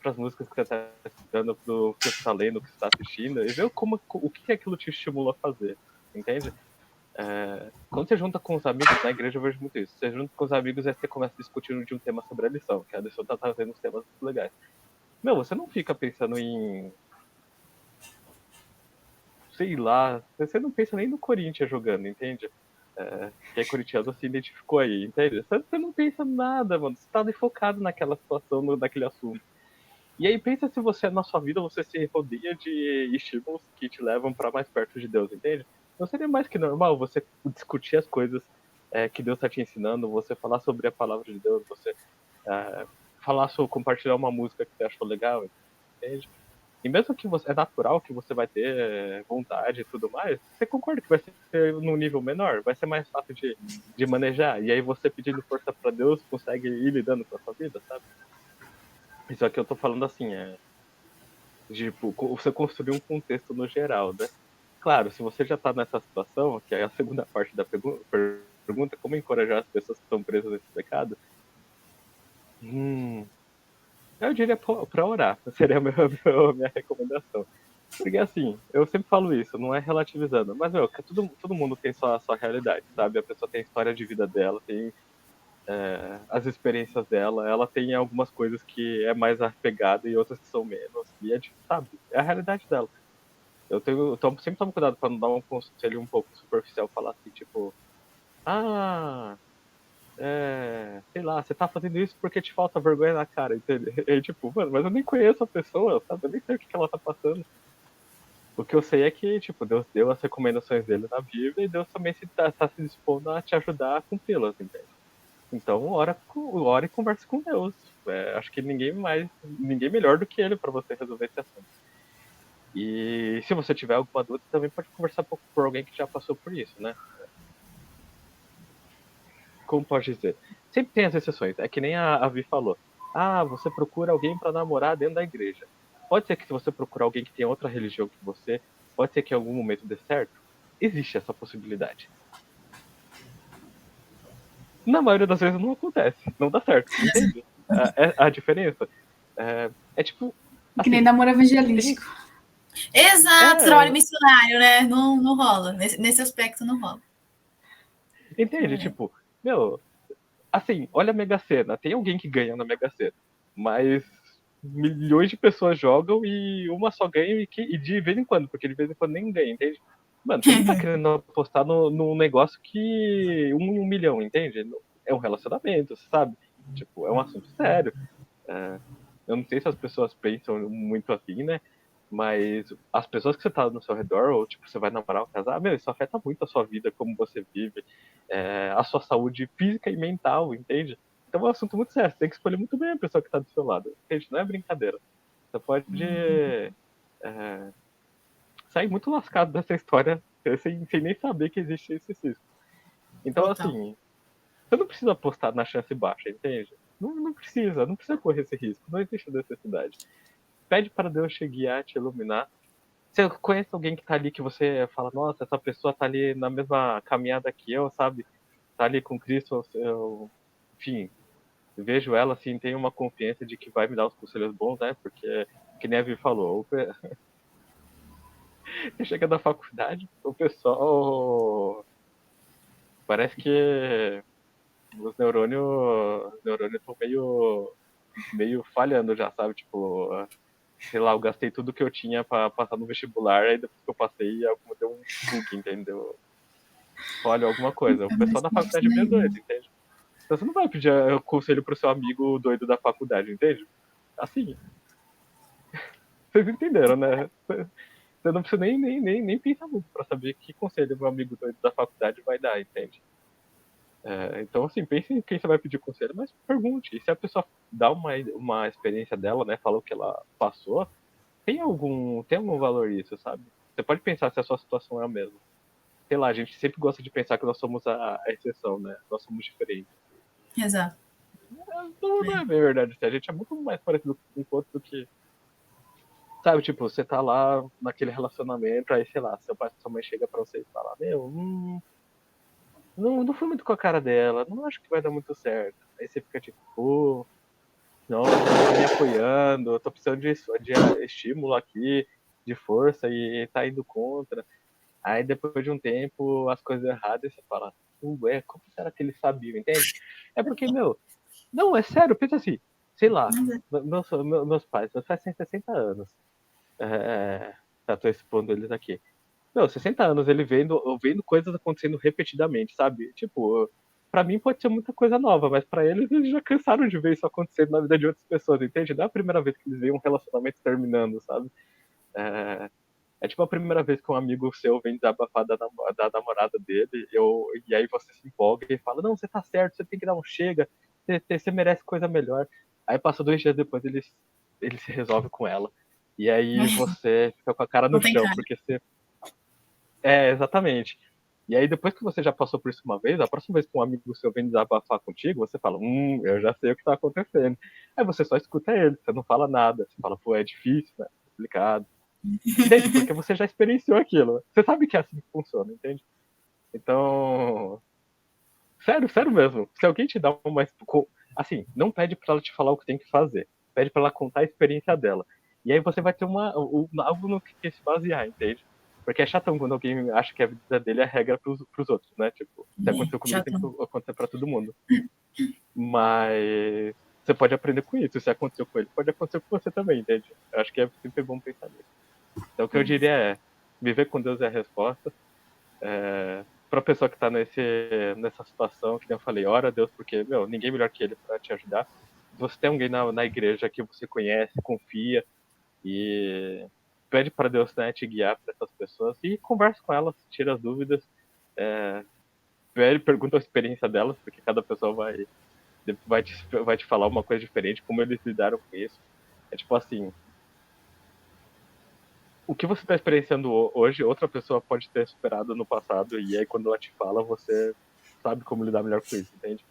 pras músicas que você tá escutando, pro que você tá lendo, o que você tá assistindo, e vê o que aquilo te estimula a fazer, entende? Quando você junta com os amigos, na igreja eu vejo muito isso. Você junta com os amigos e aí você começa discutindo de um tema sobre a lição, que a lição tá trazendo uns temas muito legais. Você não fica pensando em, sei lá, você não pensa nem no Corinthians jogando, entende? Que é corintiano se identificou aí, entende? Você não pensa nada, mano. Você tá ali focado naquela situação, naquele assunto. E aí pensa se você, na sua vida, você se rodeia de estímulos que te levam para mais perto de Deus, entende? Não seria mais que normal você discutir as coisas que Deus está te ensinando, você falar sobre a palavra de Deus, você compartilhar uma música que você achou legal, entende? E mesmo que é natural que você vai ter vontade e tudo mais, você concorda que vai ser num nível menor, vai ser mais fácil de manejar. E aí você pedindo força para Deus consegue ir lidando com a sua vida, sabe? Isso aqui eu tô falando assim, tipo, você construir um contexto no geral, né? Claro, se você já tá nessa situação, que é a segunda parte da pergunta, como encorajar as pessoas que estão presas nesse pecado? Eu diria pra orar, seria a minha recomendação. Porque assim, eu sempre falo isso, não é relativizando, mas que todo mundo tem sua realidade, sabe? A pessoa tem a história de vida dela, tem as experiências dela, ela tem algumas coisas que é mais apegada e outras que são menos, e sabe? É a realidade dela. Sempre tomo cuidado pra não dar um conselho um pouco superficial, falar assim, tipo, sei lá, você tá fazendo isso porque te falta vergonha na cara, entende? E aí, tipo, mano, mas eu nem conheço a pessoa, sabe? Eu nem sei o que ela tá passando. O que eu sei é que, tipo, Deus deu as recomendações dele na Bíblia e Deus também tá se dispondo a te ajudar a cumpri-las, entende? Então, ora e converse com Deus. Acho que ninguém melhor do que ele para você resolver esse assunto. E se você tiver alguma dúvida, também pode conversar por alguém que já passou por isso, né? Como pode dizer? Sempre tem as exceções. É que nem a Vi falou. Ah, você procura alguém para namorar dentro da igreja. Pode ser que se você procurar alguém que tem outra religião que você, pode ser que em algum momento dê certo. Existe essa possibilidade. Na maioria das vezes não acontece, não dá certo, entende? A diferença tipo. Que nem Assim, namoro evangelístico. Exato, trabalho missionário, né? Não, não rola. Nesse aspecto não rola. Entende? Tipo, meu, assim, olha a Mega Sena. Tem alguém que ganha na Mega Sena, mas milhões de pessoas jogam e uma só ganha e de vez em quando, porque de vez em quando nem ganha, entende? Mano, você não tá querendo apostar num negócio que 1 em 1 milhão, entende? É um relacionamento, sabe? Tipo, é um assunto sério. Eu não sei se as pessoas pensam muito assim, né? Mas as pessoas que você tá no seu redor, ou tipo, você vai namorar ou casar, meu, isso afeta muito a sua vida, como você vive, a sua saúde física e mental, entende? Então é um assunto muito sério, você tem que escolher muito bem a pessoa que tá do seu lado, entende? Não é brincadeira. Você pode sair muito lascado dessa história sem nem saber que existe esse risco. Então, Total. assim, você não precisa apostar na chance baixa, entende? Não precisa correr esse risco, não existe necessidade. Pede para Deus te guiar, te iluminar. Você conhece alguém que tá ali que você fala, nossa, essa pessoa tá ali na mesma caminhada que eu, sabe? Tá ali com Cristo, enfim, vejo ela assim, tenho uma confiança de que vai me dar os conselhos bons, né? Porque, que nem a Vi falou, você chega da faculdade, o pessoal parece que os neurônios estão meio falhando já, sabe? Tipo, sei lá, eu gastei tudo que eu tinha pra passar no vestibular, aí depois que eu passei, alguma deu um bug, entendeu? Olha, alguma coisa. O pessoal da faculdade é meio doido, entende? Então você não vai pedir conselho pro seu amigo doido da faculdade, entende? Assim, vocês entenderam, né? Você não precisa nem pensar muito pra saber que conselho meu amigo doido da faculdade vai dar, entende? Então, assim, pense em quem você vai pedir conselho, mas pergunte. E se a pessoa dá uma experiência dela, né, falou que ela passou, tem algum valor isso, sabe? Você pode pensar se a sua situação é a mesma. Sei lá, a gente sempre gosta de pensar que nós somos a exceção, né? Nós somos diferentes. Exato. Não é bem verdade. Assim, a gente é muito mais parecido com o outro do que. Sabe, tipo, você tá lá naquele relacionamento, aí, sei lá, seu pai e sua mãe chega pra você e fala, meu, não fui muito com a cara dela, não acho que vai dar muito certo. Aí você fica tipo, pô, não, tá me apoiando, eu tô precisando de estímulo aqui, de força, e tá indo contra. Aí depois de um tempo, as coisas erradas, você fala, como será que eles sabiam, entende? É porque, meu, não, é sério, pensa assim, sei lá, meus pais têm 60 anos, tô expondo eles aqui. Meu, 60 anos ele vendo coisas acontecendo repetidamente, sabe? Tipo, pra mim pode ser muita coisa nova, mas pra eles já cansaram de ver isso acontecendo na vida de outras pessoas, entende? Não é a primeira vez que eles veem um relacionamento terminando, sabe? É, é tipo a primeira vez que um amigo seu vem desabafar da namorada dele, e aí você se empolga e fala, não, você tá certo, você tem que dar um chega, você merece coisa melhor. Aí passa 2 dias depois ele se resolve com ela. E aí você fica com a cara no Não tem chão, cara. porque você. Exatamente. E aí depois que você já passou por isso uma vez, a próxima vez que um amigo seu vem desabafar contigo, você fala, eu já sei o que tá acontecendo. Aí você só escuta ele, você não fala nada. Você fala, pô, é difícil, né? É complicado. Entende? Porque você já experienciou aquilo. Você sabe que é assim que funciona, entende? Então, sério, sério mesmo. Se alguém te dá uma. Assim, não pede pra ela te falar o que tem que fazer. Pede pra ela contar a experiência dela. E aí você vai ter algo no que se basear, entende? Porque é chatão quando alguém acha que a vida dele é regra pros outros, né? Tipo, se aconteceu comigo, tem que Chatão. acontecer pra todo mundo. Mas você pode aprender com isso. Se aconteceu com ele, pode acontecer com você também, entende? Eu acho que é sempre bom pensar nisso. Então o que eu diria é, viver com Deus é a resposta. pra pessoa que tá nessa situação, que nem eu falei, ora a Deus, porque, ninguém melhor que ele pra te ajudar. Se você tem alguém na igreja que você conhece, confia, e pede para Deus, né, te guiar para essas pessoas e conversa com elas, tira as dúvidas, pergunta a experiência delas, porque cada pessoa vai te falar uma coisa diferente, como eles lidaram com isso. É tipo assim, o que você está experienciando hoje, outra pessoa pode ter superado no passado, e aí quando ela te fala, você sabe como lidar melhor com isso, entende?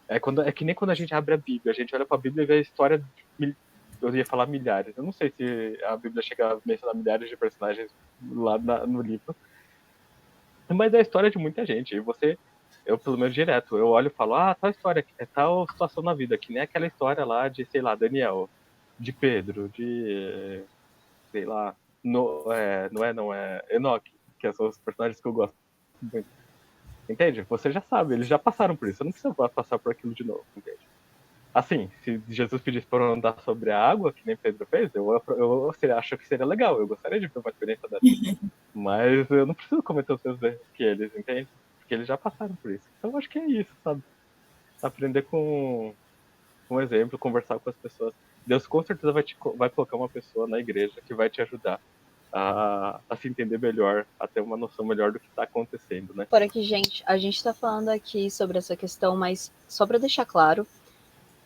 É que nem quando a gente abre a Bíblia, a gente olha para a Bíblia e vê a história de, eu ia falar milhares. Eu não sei se a Bíblia chega a mencionar milhares de personagens lá no livro, mas é a história de muita gente. E eu pelo menos direto, eu olho e falo, tal história, é tal situação na vida, que nem aquela história lá de, sei lá, Daniel, de Pedro, de, sei lá, não é Enoque, que são os personagens que eu gosto muito. Entende? Você já sabe, eles já passaram por isso, eu não preciso passar por aquilo de novo, entende? Assim, se Jesus pedisse para eu andar sobre a água, que nem Pedro fez, eu acho que seria legal, eu gostaria de ter uma experiência dessa. Mas eu não preciso cometer os mesmos erros que eles, entende? Porque eles já passaram por isso. Então eu acho que é isso, sabe? Aprender com um exemplo, conversar com as pessoas. Deus com certeza vai colocar uma pessoa na igreja que vai te ajudar a se entender melhor, a ter uma noção melhor do que está acontecendo, né? Por aqui, gente, a gente está falando aqui sobre essa questão, mas só para deixar claro,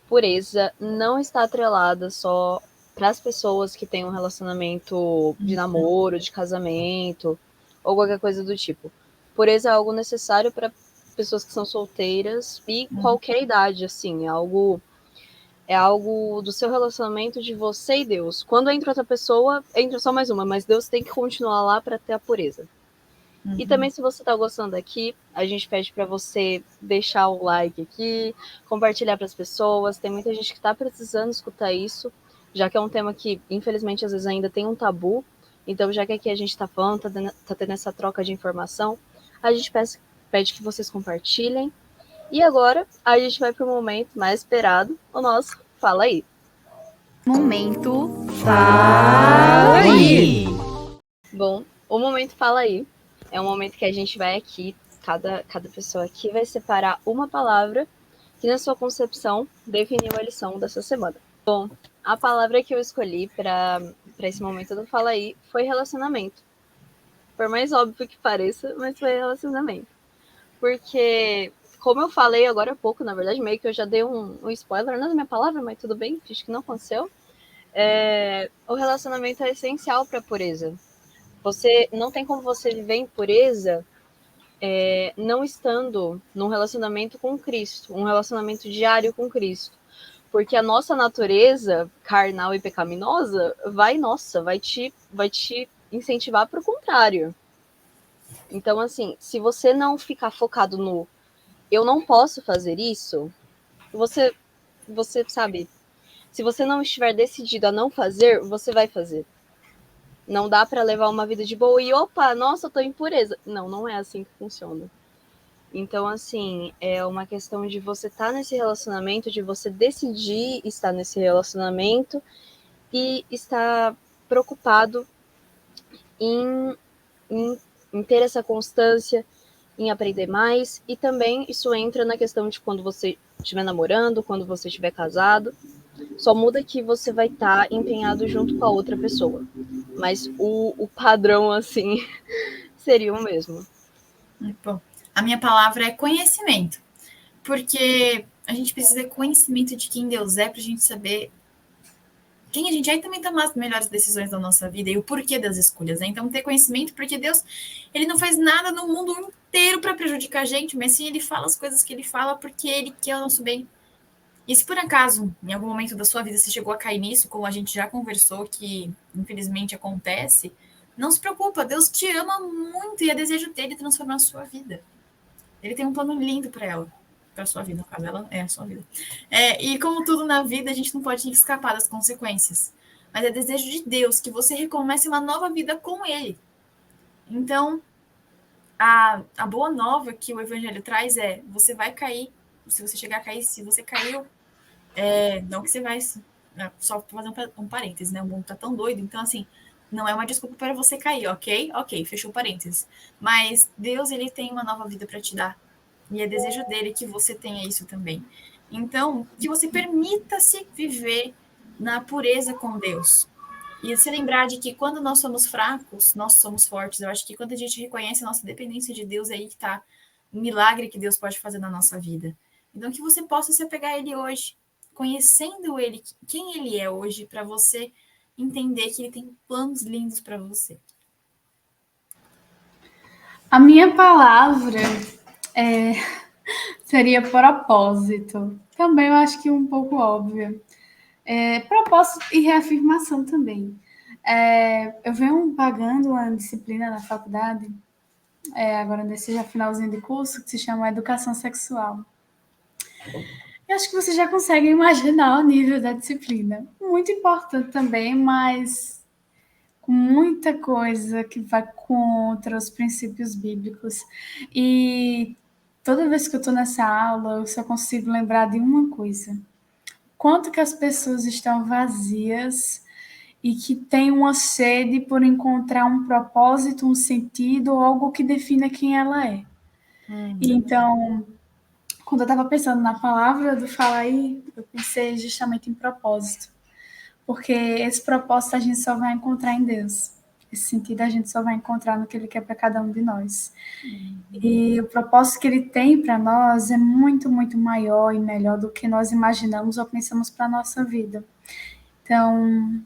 pureza não está atrelada só para as pessoas que têm um relacionamento de namoro, de casamento, ou qualquer coisa do tipo. Pureza é algo necessário para pessoas que são solteiras e qualquer idade, assim, é algo do seu relacionamento de você e Deus. Quando entra outra pessoa, entra só mais uma, mas Deus tem que continuar lá para ter a pureza. E também, se você tá gostando aqui, a gente pede para você deixar o like aqui, compartilhar para as pessoas. Tem muita gente que tá precisando escutar isso, já que é um tema que, infelizmente, às vezes ainda tem um tabu. Então, já que aqui a gente tá falando, tá tendo essa troca de informação, a gente pede que vocês compartilhem. E agora, a gente vai pro momento mais esperado, o nosso Fala Aí. Momento Fala Aí! Bom, o momento Fala Aí é um momento que a gente vai aqui, cada pessoa aqui vai separar uma palavra que, na sua concepção, definiu a lição dessa semana. Bom, a palavra que eu escolhi para esse momento do Fala Aí foi relacionamento. Por mais óbvio que pareça, mas foi relacionamento. Porque, como eu falei agora há pouco, na verdade, meio que eu já dei um spoiler na minha palavra, mas tudo bem, finge que não aconteceu. O relacionamento é essencial para a pureza. Não tem como você viver em pureza não estando num relacionamento com Cristo, um relacionamento diário com Cristo. Porque a nossa natureza carnal e pecaminosa vai te incentivar para o contrário. Então, assim, se você não ficar focado no eu não posso fazer isso, você sabe, se você não estiver decidido a não fazer, você vai fazer. Não dá para levar uma vida de boa e, opa, nossa, eu tô em pureza. Não, não é assim que funciona. Então, assim, é uma questão de você estar nesse relacionamento, de você decidir estar nesse relacionamento e estar preocupado em ter essa constância, em aprender mais. E também isso entra na questão de quando você estiver namorando, quando você estiver casado. Só muda que você vai estar empenhado junto com a outra pessoa. Mas o padrão, assim, seria o mesmo. Bom, a minha palavra é conhecimento. Porque a gente precisa de conhecimento de quem Deus é para a gente saber quem a gente é e também tomar as melhores decisões da nossa vida e o porquê das escolhas, né? Então, ter conhecimento, porque Deus, ele não faz nada no mundo inteiro para prejudicar a gente, mas sim ele fala as coisas que ele fala porque ele quer o nosso bem. E se por acaso, em algum momento da sua vida, você chegou a cair nisso, como a gente já conversou, que infelizmente acontece, não se preocupa, Deus te ama muito e é desejo dele transformar a sua vida. Ele tem um plano lindo para ela, para a sua vida, no caso, ela é a sua vida. E como tudo na vida, a gente não pode escapar das consequências. Mas é desejo de Deus que você recomece uma nova vida com Ele. Então, a boa nova que o Evangelho traz é, você vai cair, se você chegar a cair, se você caiu, não que você vai, só para fazer um parênteses, né? O mundo tá tão doido, então assim, Não é uma desculpa para você cair, ok? Ok, fechou parênteses. Mas Deus, ele tem uma nova vida para te dar. E é desejo dele que você tenha isso também. Então, que você permita-se viver na pureza com Deus. E se lembrar de que quando nós somos fracos, nós somos fortes. Eu acho que quando a gente reconhece a nossa dependência de Deus, é aí que está o milagre que Deus pode fazer na nossa vida. Então, que você possa se apegar a Ele hoje, conhecendo Ele, quem Ele é hoje, para você entender que Ele tem planos lindos para você. A minha palavra seria propósito. Também eu acho que um pouco óbvio. Propósito e reafirmação também. Eu venho pagando uma disciplina na faculdade, agora nesse já finalzinho de curso, que se chama Educação Sexual. Eu acho que você já consegue imaginar o nível da disciplina. Muito importante também, mas com muita coisa que vai contra os princípios bíblicos. E toda vez que eu estou nessa aula, eu só consigo lembrar de uma coisa. Quanto que as pessoas estão vazias e que têm uma sede por encontrar um propósito, um sentido, algo que defina quem ela é. E então, quando eu estava pensando na palavra do Fala Aí, eu pensei justamente em propósito. Porque esse propósito a gente só vai encontrar em Deus. Esse sentido a gente só vai encontrar no que Ele quer para cada um de nós. E o propósito que Ele tem para nós é muito, muito maior e melhor do que nós imaginamos ou pensamos para a nossa vida. Então,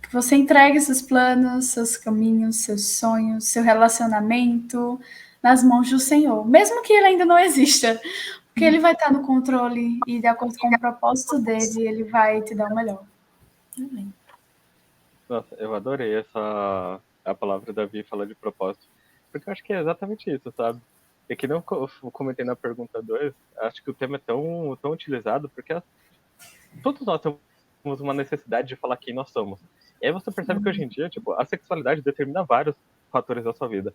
que você entregue seus planos, seus caminhos, seus sonhos, seu relacionamento nas mãos do Senhor. Mesmo que Ele ainda não exista. Porque Ele vai estar no controle e, de acordo com o propósito dele, Ele vai te dar o melhor. Amém. Nossa, eu adorei a palavra da Vi falar de propósito. Porque eu acho que é exatamente isso, sabe? É que não eu comentei na pergunta 2, acho que o tema é tão utilizado porque todos nós temos uma necessidade de falar quem nós somos. E aí você percebe que hoje em dia, tipo, a sexualidade determina vários fatores da sua vida.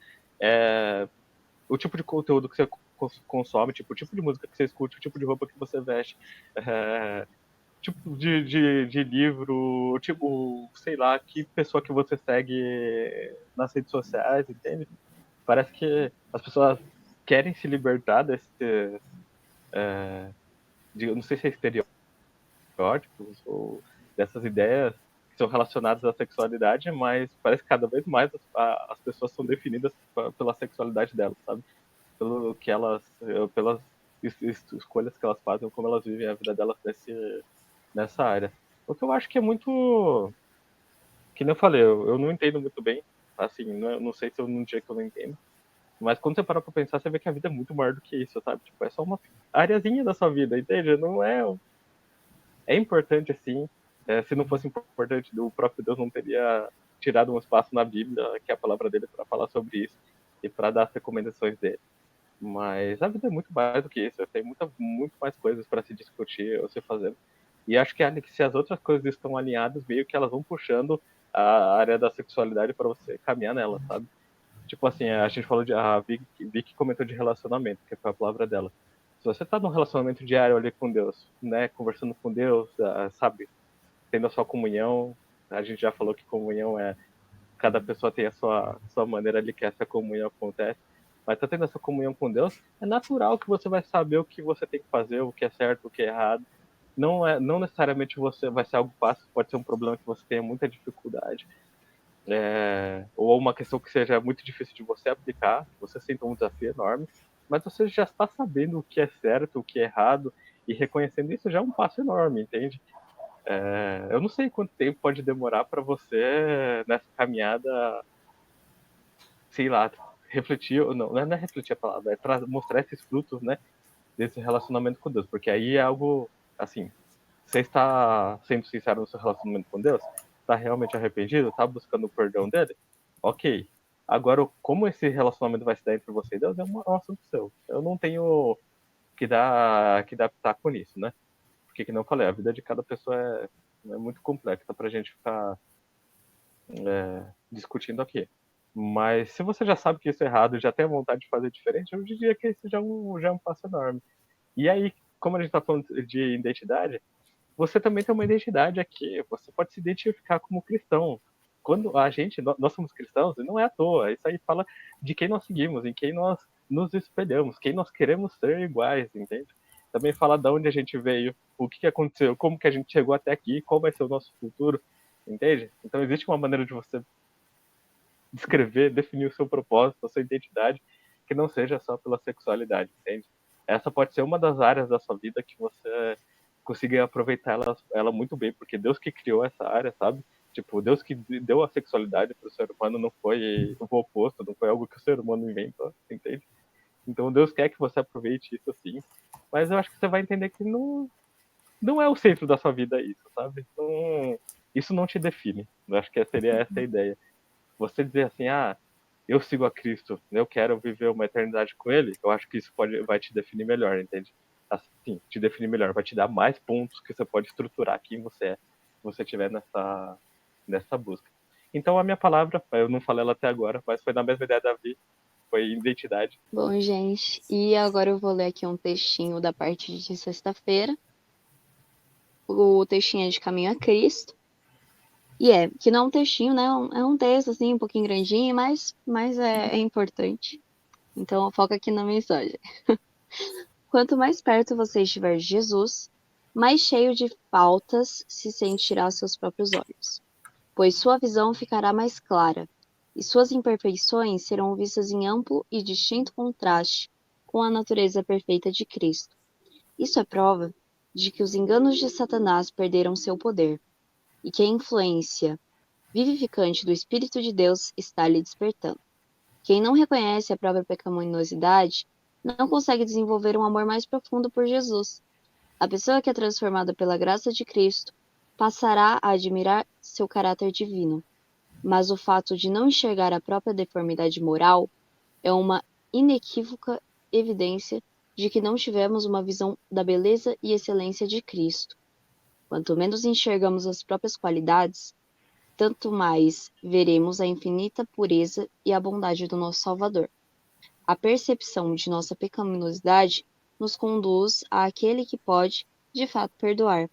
O tipo de conteúdo que você consome, tipo, o tipo de música que você escute, o tipo de roupa que você veste, tipo de livro, tipo, sei lá, que pessoa que você segue nas redes sociais, entende? Parece que as pessoas querem se libertar desse, eu não sei se é estereótipos ou dessas ideias que são relacionadas à sexualidade, mas parece que cada vez mais as pessoas são definidas pela sexualidade delas, sabe? Pelo que pelas escolhas que elas fazem, como elas vivem a vida delas nessa área. O que eu acho que é muito, que nem eu falei, eu não entendo muito bem, assim, não sei se eu num dia que eu não entendo, mas quando você para pra pensar, você vê que a vida é muito maior do que isso, sabe? Tipo, é só uma areazinha da sua vida, entende? Não é importante assim. Se não fosse importante, o próprio Deus não teria tirado um espaço na Bíblia, que é a palavra dele, para falar sobre isso e para dar as recomendações dele. Mas a vida é muito mais do que isso. Tem muito mais coisas para se discutir ou se fazer. E acho que se as outras coisas estão alinhadas, meio que elas vão puxando a área da sexualidade para você caminhar nela, sabe? Tipo assim, a gente falou a Vicky comentou de relacionamento, que foi a palavra dela. Se você tá num relacionamento diário ali com Deus, né, conversando com Deus, sabe, tendo a sua comunhão, a gente já falou que comunhão cada pessoa tem a sua maneira ali que essa comunhão acontece, mas tá tendo essa comunhão com Deus, é natural que você vai saber o que você tem que fazer, o que é certo, o que é errado. Não necessariamente você vai ser algo fácil, pode ser um problema que você tenha muita dificuldade, ou uma questão que seja muito difícil de você aplicar, você sente um desafio enorme, mas você já está sabendo o que é certo, o que é errado, e reconhecendo isso já é um passo enorme, entende? Eu não sei quanto tempo pode demorar para você, nessa caminhada, sei lá, refletir, não é refletir a palavra, é mostrar esses frutos, né, desse relacionamento com Deus, porque aí é algo, assim, você está sendo sincero no seu relacionamento com Deus? Está realmente arrependido? Está buscando o perdão dele? Ok. Agora, como esse relacionamento vai se dar entre você e Deus é um assunto seu. Eu não tenho que dar pitaco nisso, né? Porque, que não falei, a vida de cada pessoa é muito complexa para a gente ficar discutindo aqui. Mas se você já sabe que isso é errado e já tem a vontade de fazer diferente, eu diria que isso já é um passo enorme. E aí, como a gente está falando de identidade, você também tem uma identidade aqui. Você pode se identificar como cristão. quando a gente, nós somos cristãos, e não é à toa, isso aí fala de quem nós seguimos, em quem nós nos espelhamos, quem nós queremos ser iguais, entende? Também fala de onde a gente veio, o que aconteceu, como que a gente chegou até aqui, qual vai ser o nosso futuro, entende? Então existe uma maneira de você descrever, definir o seu propósito, a sua identidade, que não seja só pela sexualidade, entende? Essa pode ser uma das áreas da sua vida que você consiga aproveitar ela muito bem, porque Deus que criou essa área, sabe? Tipo, Deus que deu a sexualidade para o ser humano não foi o oposto, não foi algo que o ser humano inventou, entende? Então Deus quer que você aproveite isso sim, mas eu acho que você vai entender que não é o centro da sua vida isso, sabe? Não, isso não te define. Eu acho que seria essa a ideia. Você dizer assim, eu sigo a Cristo, eu quero viver uma eternidade com Ele, eu acho que isso vai te definir melhor, entende? Assim, te definir melhor, vai te dar mais pontos que você pode estruturar quem você é, se você estiver nessa busca. Então a minha palavra, eu não falei ela até agora, mas foi na mesma ideia da Davi, foi identidade. Bom, gente, e agora eu vou ler aqui um textinho da parte de sexta-feira. O textinho é de Caminho a Cristo. E que não é um textinho, né? É um texto, assim, um pouquinho grandinho, mas é importante. Então, foca aqui na mensagem. Quanto mais perto você estiver de Jesus, mais cheio de faltas se sentirá aos seus próprios olhos, pois sua visão ficará mais clara, e suas imperfeições serão vistas em amplo e distinto contraste com a natureza perfeita de Cristo. Isso é prova de que os enganos de Satanás perderam seu poder, e que a influência vivificante do Espírito de Deus está lhe despertando. Quem não reconhece a própria pecaminosidade não consegue desenvolver um amor mais profundo por Jesus. A pessoa que é transformada pela graça de Cristo passará a admirar seu caráter divino, mas o fato de não enxergar a própria deformidade moral é uma inequívoca evidência de que não tivemos uma visão da beleza e excelência de Cristo. Quanto menos enxergamos as próprias qualidades, tanto mais veremos a infinita pureza e a bondade do nosso Salvador. A percepção de nossa pecaminosidade nos conduz àquele que pode, de fato, perdoar.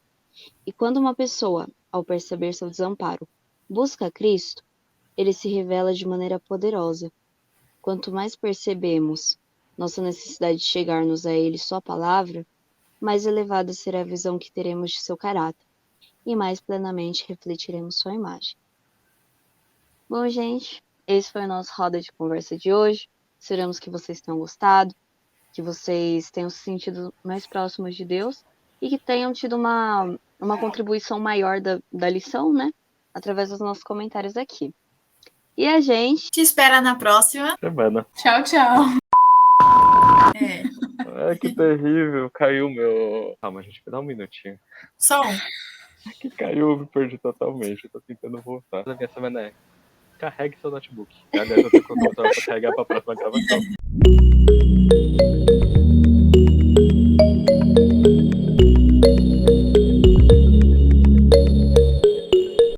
E quando uma pessoa, ao perceber seu desamparo, busca a Cristo, ele se revela de maneira poderosa. Quanto mais percebemos nossa necessidade de chegar-nos a Ele sua palavra, mais elevada será a visão que teremos de seu caráter, e mais plenamente refletiremos sua imagem. Bom, gente, esse foi o nosso Roda de Conversa de hoje. Esperamos que vocês tenham gostado, que vocês tenham se sentido mais próximos de Deus e que tenham tido uma contribuição maior da lição, né? Através dos nossos comentários aqui. E a gente te espera na próxima semana. Tchau, tchau. Ai, que terrível. Caiu meu... Calma, gente, dá um minutinho. Só um. Que caiu, me perdi totalmente. Eu tô tentando voltar. A minha semana é: carregue seu notebook. Aliás, eu tenho que colocar pra carregar pra próxima gravação.